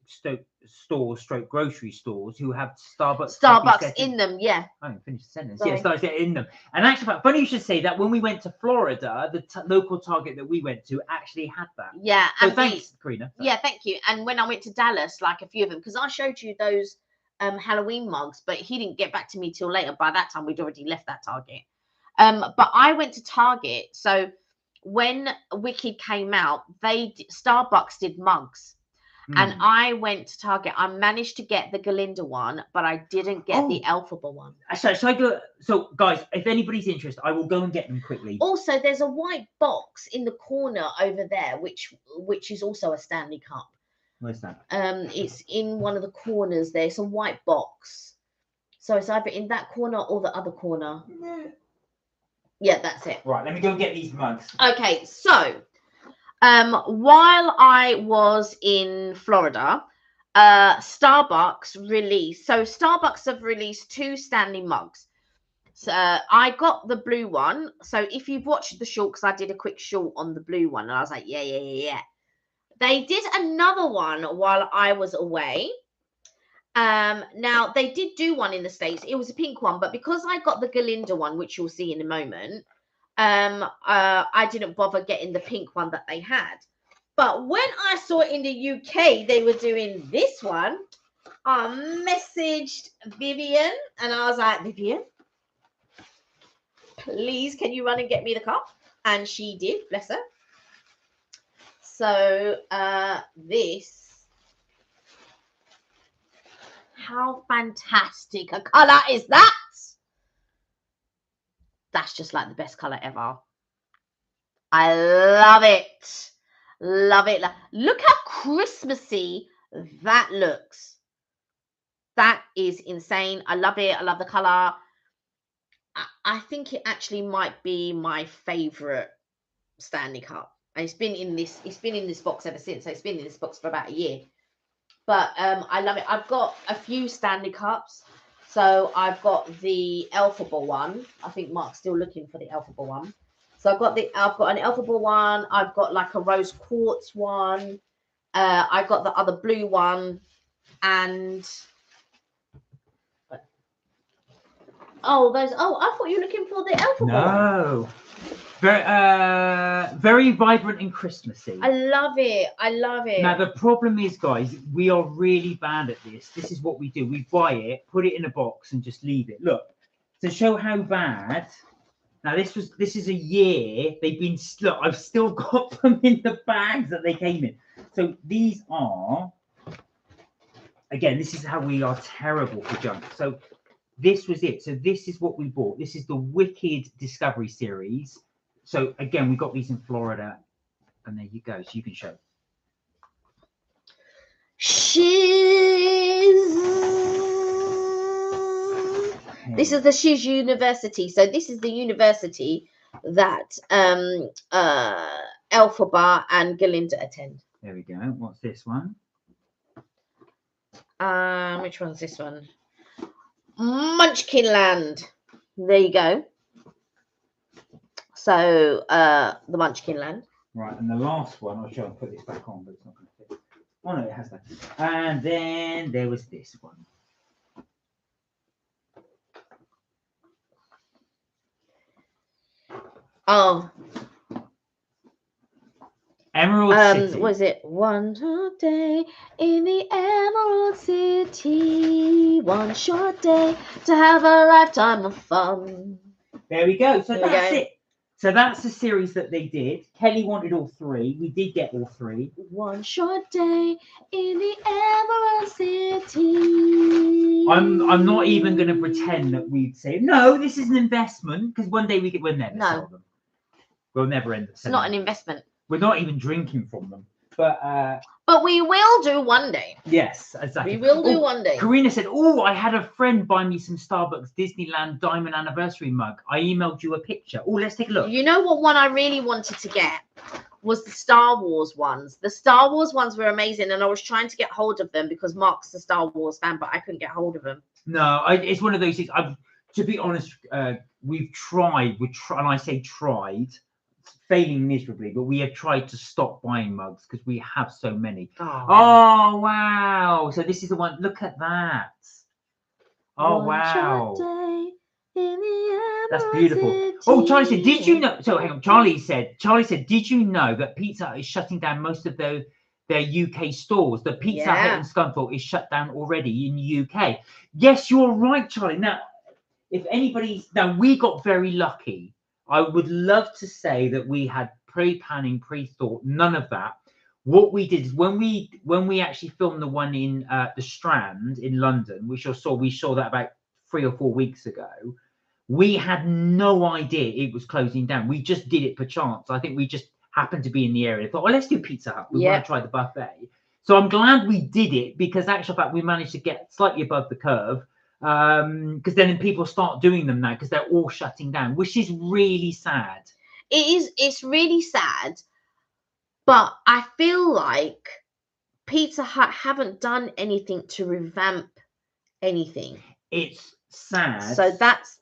stores, grocery stores who have Starbucks in them. Yeah. I haven't finished the sentence. Sorry. Yeah, Starbucks in them. And actually, funny you should say that. When we went to Florida, the local Target that we went to actually had that. Yeah. So thanks, Karina. Yeah, thank you. And when I went to Dallas, like a few of them, because I showed you those Halloween mugs, but he didn't get back to me till later. By that time, we'd already left that Target. But I went to Target. So when Wicked came out, Starbucks did mugs. And I went to Target. I managed to get the Galinda one, but I didn't get the Elphaba one. So, guys, if anybody's interested, I will go and get them quickly. Also, there's a white box in the corner over there, which is also a Stanley Cup. Where's that? It's in one of the corners there. It's a white box. So it's either in that corner or the other corner. Yeah, that's it. Right, let me go and get these mugs. Okay, so while I was in Florida, Starbucks released. So Starbucks have released 2 Stanley mugs. So I got the blue one. So if you've watched the short, because I did a quick short on the blue one, and I was like, yeah. They did another one while I was away. Now they did do one in the States. It was a pink one, but because I got the Galinda one, which you'll see in a moment, I didn't bother getting the pink one that they had. But when I saw it in the UK, they were doing this one. I messaged Vivian and I was like, Vivian, please, can you run and get me the cup? And she did, bless her. So this, how fantastic a colour is that? That's just like the best colour ever. I love it. Love it. Look how Christmassy that looks. That is insane. I love it. I love the colour. I think it actually might be my favourite Stanley Cup. And it's been in this box ever since. So it's been in this box for about a year. But I love it. I've got a few Stanley Cups. So I've got the Elphaba one. I think Mark's still looking for the Elphaba one. So I've got an Elphaba one. I've got like a rose quartz one. I got the other blue one, and I thought you were looking for the Elphaba one. No. Very vibrant and Christmassy. I love it. I love it. Now the problem is, guys, we are really bad at this. This is what we do. We buy it, put it in a box, and just leave it. Look, to show how bad. Now this is a year. They've been. Look, I've still got them in the bags that they came in. So these are. Again, this is how we are terrible for junk. So this was it. So this is what we bought. This is the Wicked Discovery Series. So again, we got these in Florida, and there you go. So you can show. This is the Shiz University. So this is the university that Elphaba and Galinda attend. There we go. What's this one? Which one's this one? Munchkinland. There you go. So the Munchkin Land. Right, and the last one, I'll try and put this back on, but it's not going to fit. Oh no, it has that. And then there was this one. Oh, Emerald City. was it one short day in the Emerald City? One short day to have a lifetime of fun. There we go. So There we that's go. it. So that's the series that they did. Kelly wanted all three. We did get all three. One short day in the Emerald City. I'm not even going to pretend that we'd say no. This is an investment because one day we'll never sell them. We'll never end up. It's not an investment. We're not even drinking from them. But we will do one day. Yes, exactly. We will do one day. Karina said, "Oh, I had a friend buy me some Starbucks Disneyland Diamond Anniversary mug. I emailed you a picture. Oh, let's take a look." You know what one I really wanted to get was the Star Wars ones. The Star Wars ones were amazing, and I was trying to get hold of them because Mark's a Star Wars fan, but I couldn't get hold of them. No, it's one of those things. To be honest, we've tried. And I say tried, failing miserably, but we have tried to stop buying mugs because we have so many. Oh wow! So this is the one. Look at that. Oh wow! That's beautiful. Oh, Charlie said, "Did you know?" So hang on. Charlie said, "Did you know that Pizza Hut is shutting down most of their UK stores? The Pizza Hut in Scunthorpe is shut down already in the UK." Yes, you're right, Charlie. Now, we got very lucky. I would love to say that we had pre-planning, pre-thought. None of that. What we did is when we actually filmed the one in the Strand in London, we saw that about 3 or 4 weeks ago. We had no idea it was closing down. We just did it per chance. I think we just happened to be in the area. Thought, let's do Pizza Hut. We want to try the buffet. So I'm glad we did it because actually, fact, we managed to get slightly above the curve. Because then people start doing them now because they're all shutting down, which is really sad. It's really sad, but I feel like Pizza Hut haven't done anything to revamp anything. It's sad. So that's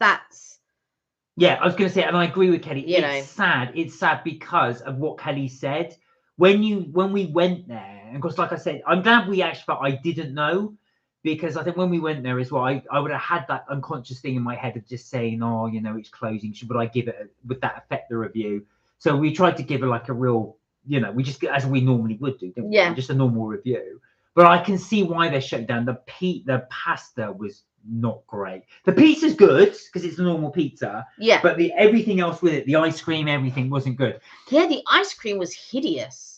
yeah, I was going to say, and I agree with Kelly. It's sad. It's sad because of what Kelly said. When we went there, and of course, like I said, I'm glad we actually felt I didn't know. Because I think when we went there as well, I would have had that unconscious thing in my head of just saying, "Oh, it's closing. Would I give it? Would that affect the review?" So we tried to give it like a real, we just as we normally would do, didn't we? Just a normal review. But I can see why they're shut down. The pasta was not great. The pizza's good because it's a normal pizza. Yeah. But everything else with it, the ice cream, everything wasn't good. Yeah, the ice cream was hideous.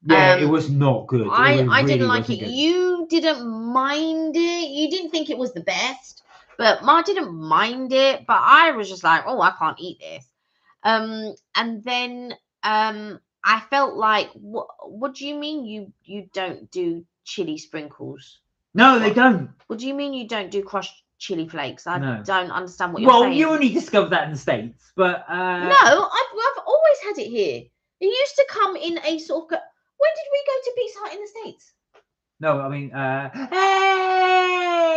Yeah, it was not good. I didn't like it. Good. You didn't mind it. You didn't think it was the best, but I didn't mind it. But I was just like, oh, I can't eat this. And then I felt like, what do you mean you don't do chili sprinkles? No, they don't. What do you mean you don't do crushed chili flakes? I don't understand what you're saying. Well, you only discovered that in the States, but no, I've always had it here. It used to come in a sort of. When did we go to Pizza Hut in the States? No, I mean,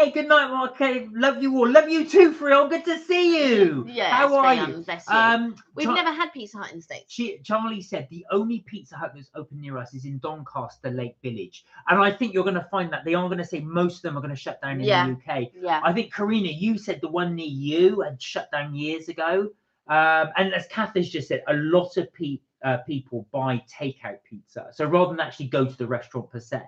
hey, good night, Mark. Love you all. Love you too, Fri-yay. Good to see you. Yeah, how are you? Bless you. We've never had Pizza Hut in the States. Charlie said the only Pizza Hut that's open near us is in Doncaster Lake Village, and I think you're going to find that they are going to say most of them are going to shut down in the UK. Yeah. I think Karina, you said the one near you had shut down years ago, and as Kath has just said, a lot of people buy takeout pizza, so rather than actually go to the restaurant per se,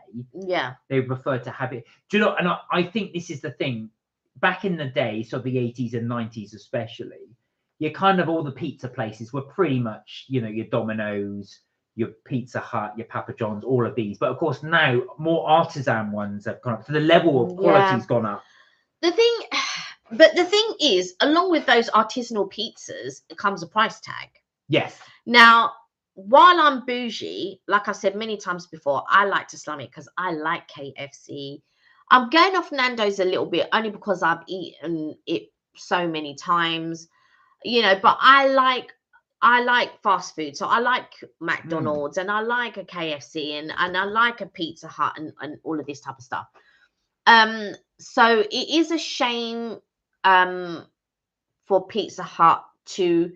they prefer to have it. Do you know? And I think this is the thing. Back in the day, so the 80s and 90s especially, all the pizza places were pretty much, your Domino's, your Pizza Hut, your Papa John's, all of these. But of course now more artisan ones have gone up. So the level of quality's gone up. The thing is, along with those artisanal pizzas, it comes a price tag. Yes. Now, while I'm bougie, like I said many times before, I like to slum it because I like KFC. I'm going off Nando's a little bit only because I've eaten it so many times, but I like fast food. So I like McDonald's and I like a KFC and I like a Pizza Hut and all of this type of stuff. So it is a shame for Pizza Hut to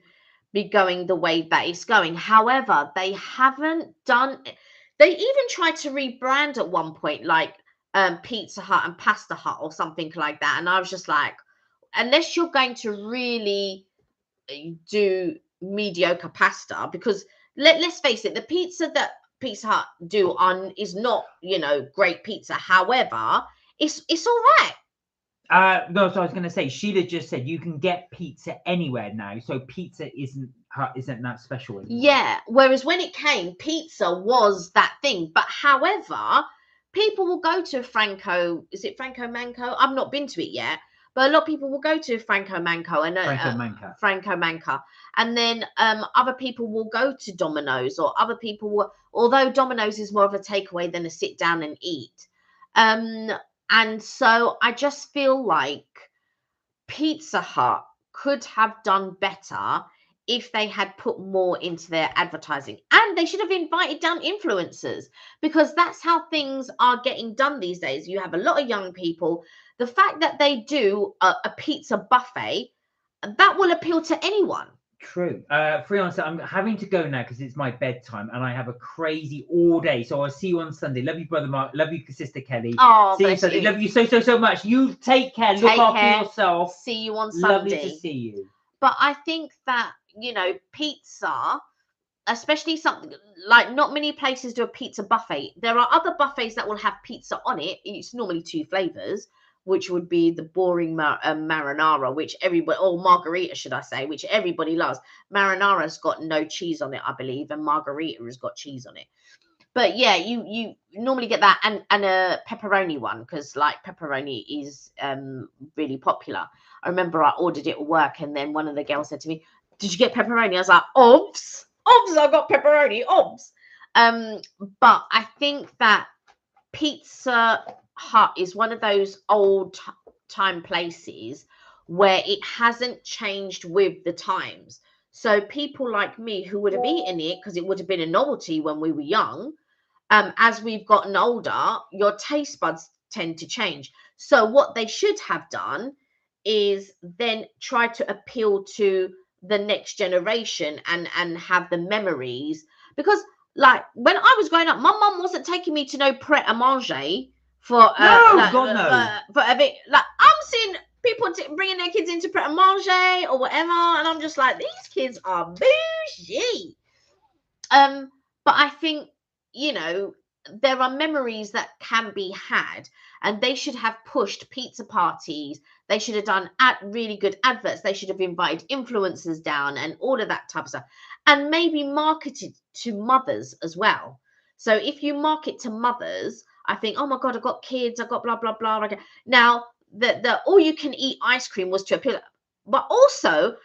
be going the way that it's going. However, they haven't done. They even tried to rebrand at one point, like Pizza Hut and Pasta Hut or something like that. And I was just like, unless you're going to really do mediocre pasta, because let's face it, the pizza that Pizza Hut do on is not, great pizza. However, it's all right. No, so I was going to say, Sheila just said you can get pizza anywhere now, so pizza isn't that special anymore. Yeah, whereas when it came, pizza was that thing. But however, people will go to Franco. Is it Franco Manco? I've not been to it yet, but a lot of people will go to Franco Manco and Franco Manca, and then other people will go to Domino's, or other people will. Although Domino's is more of a takeaway than a sit down and eat. And so I just feel like Pizza Hut could have done better if they had put more into their advertising. And they should have invited down influencers, because that's how things are getting done these days. You have a lot of young people. The fact that they do a pizza buffet, that will appeal to anyone. True. Fri-yay, I'm having to go now because it's my bedtime and I have a crazy all day. So I'll see you on Sunday. Love you, brother Mark. Love you, sister Kelly. Oh, see you Sunday. Love you so much. You take care. Look after yourself. See you on Sunday. Lovely to see you. But I think that, pizza, especially something like, not many places do a pizza buffet. There are other buffets that will have pizza on it. It's normally 2 flavors, which would be the boring marinara, which everybody, or margarita, should I say, which everybody loves. Marinara's got no cheese on it, I believe, and margarita has got cheese on it. But yeah, you normally get that, and a pepperoni one, because like pepperoni is really popular. I remember I ordered it at work, and then one of the girls said to me, "Did you get pepperoni?" I was like, "Obs, I got pepperoni, obs." But I think that Pizza Hut is one of those old time places where it hasn't changed with the times. So people like me who would have eaten it because it would have been a novelty when we were young, as we've gotten older, your taste buds tend to change. So what they should have done is then try to appeal to the next generation and have the memories. Because like when I was growing up, my mum wasn't taking me to no pret-a-manger for for a bit. Like I'm seeing people bringing their kids into pret-a-manger or whatever, and I'm just like, these kids are bougie. But I think, there are memories that can be had, and they should have pushed pizza parties. They should have done really good adverts. They should have invited influencers down and all of that type of stuff, and maybe marketed to mothers as well. So if you market to mothers, I think, oh my God, I've got kids, I've got blah, blah, blah. Now, the all you can eat ice cream was to appeal, but also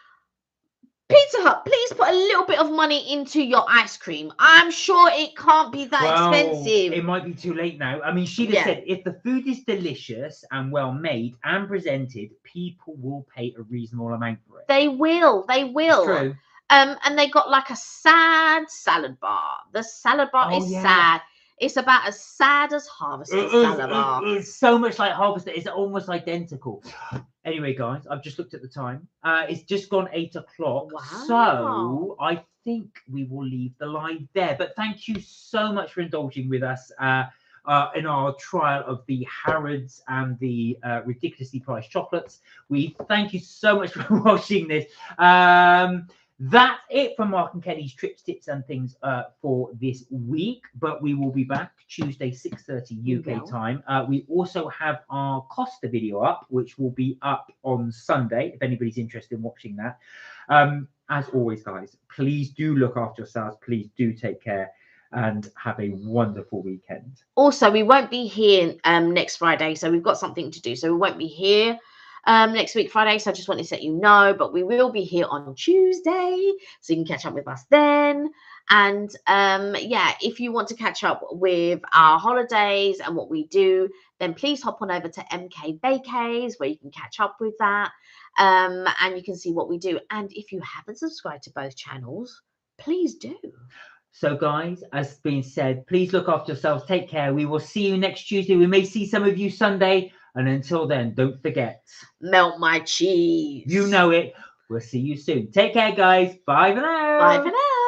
Pizza Hut, please put a little bit of money into your ice cream. I'm sure it can't be that expensive. It might be too late now. I mean, Sheila said if the food is delicious and well made and presented, people will pay a reasonable amount for it. They will. It's true. And they got like a sad salad bar. The salad bar is sad. It's about as sad as Harvester salad bar. It's so much like Harvester. It's almost identical. Anyway, guys, I've just looked at the time. It's just gone 8 o'clock. Wow. So I think we will leave the live there. But thank you so much for indulging with us in our trial of the Harrods and the ridiculously priced chocolates. We thank you so much for watching this. That's it from Mark and Kelly's trips, tips and things for this week, but we will be back Tuesday 6:30 UK time. We also have our Costa video up, which will be up on Sunday if anybody's interested in watching that. As always, guys, please do look after yourselves, please do take care and have a wonderful weekend. Also, we won't be here next Friday, so we've got something to do, so we won't be here next week Friday, so I just wanted to let you know, but we will be here on Tuesday, so you can catch up with us then. And if you want to catch up with our holidays and what we do, then please hop on over to MK Vacays, where you can catch up with that, and you can see what we do. And if you haven't subscribed to both channels, please do. So guys, as been said, please look after yourselves, take care. We will see you next Tuesday. We may see some of you Sunday. And until then, don't forget, melt my cheese. You know it. We'll see you soon. Take care, guys. Bye for now. Bye for now.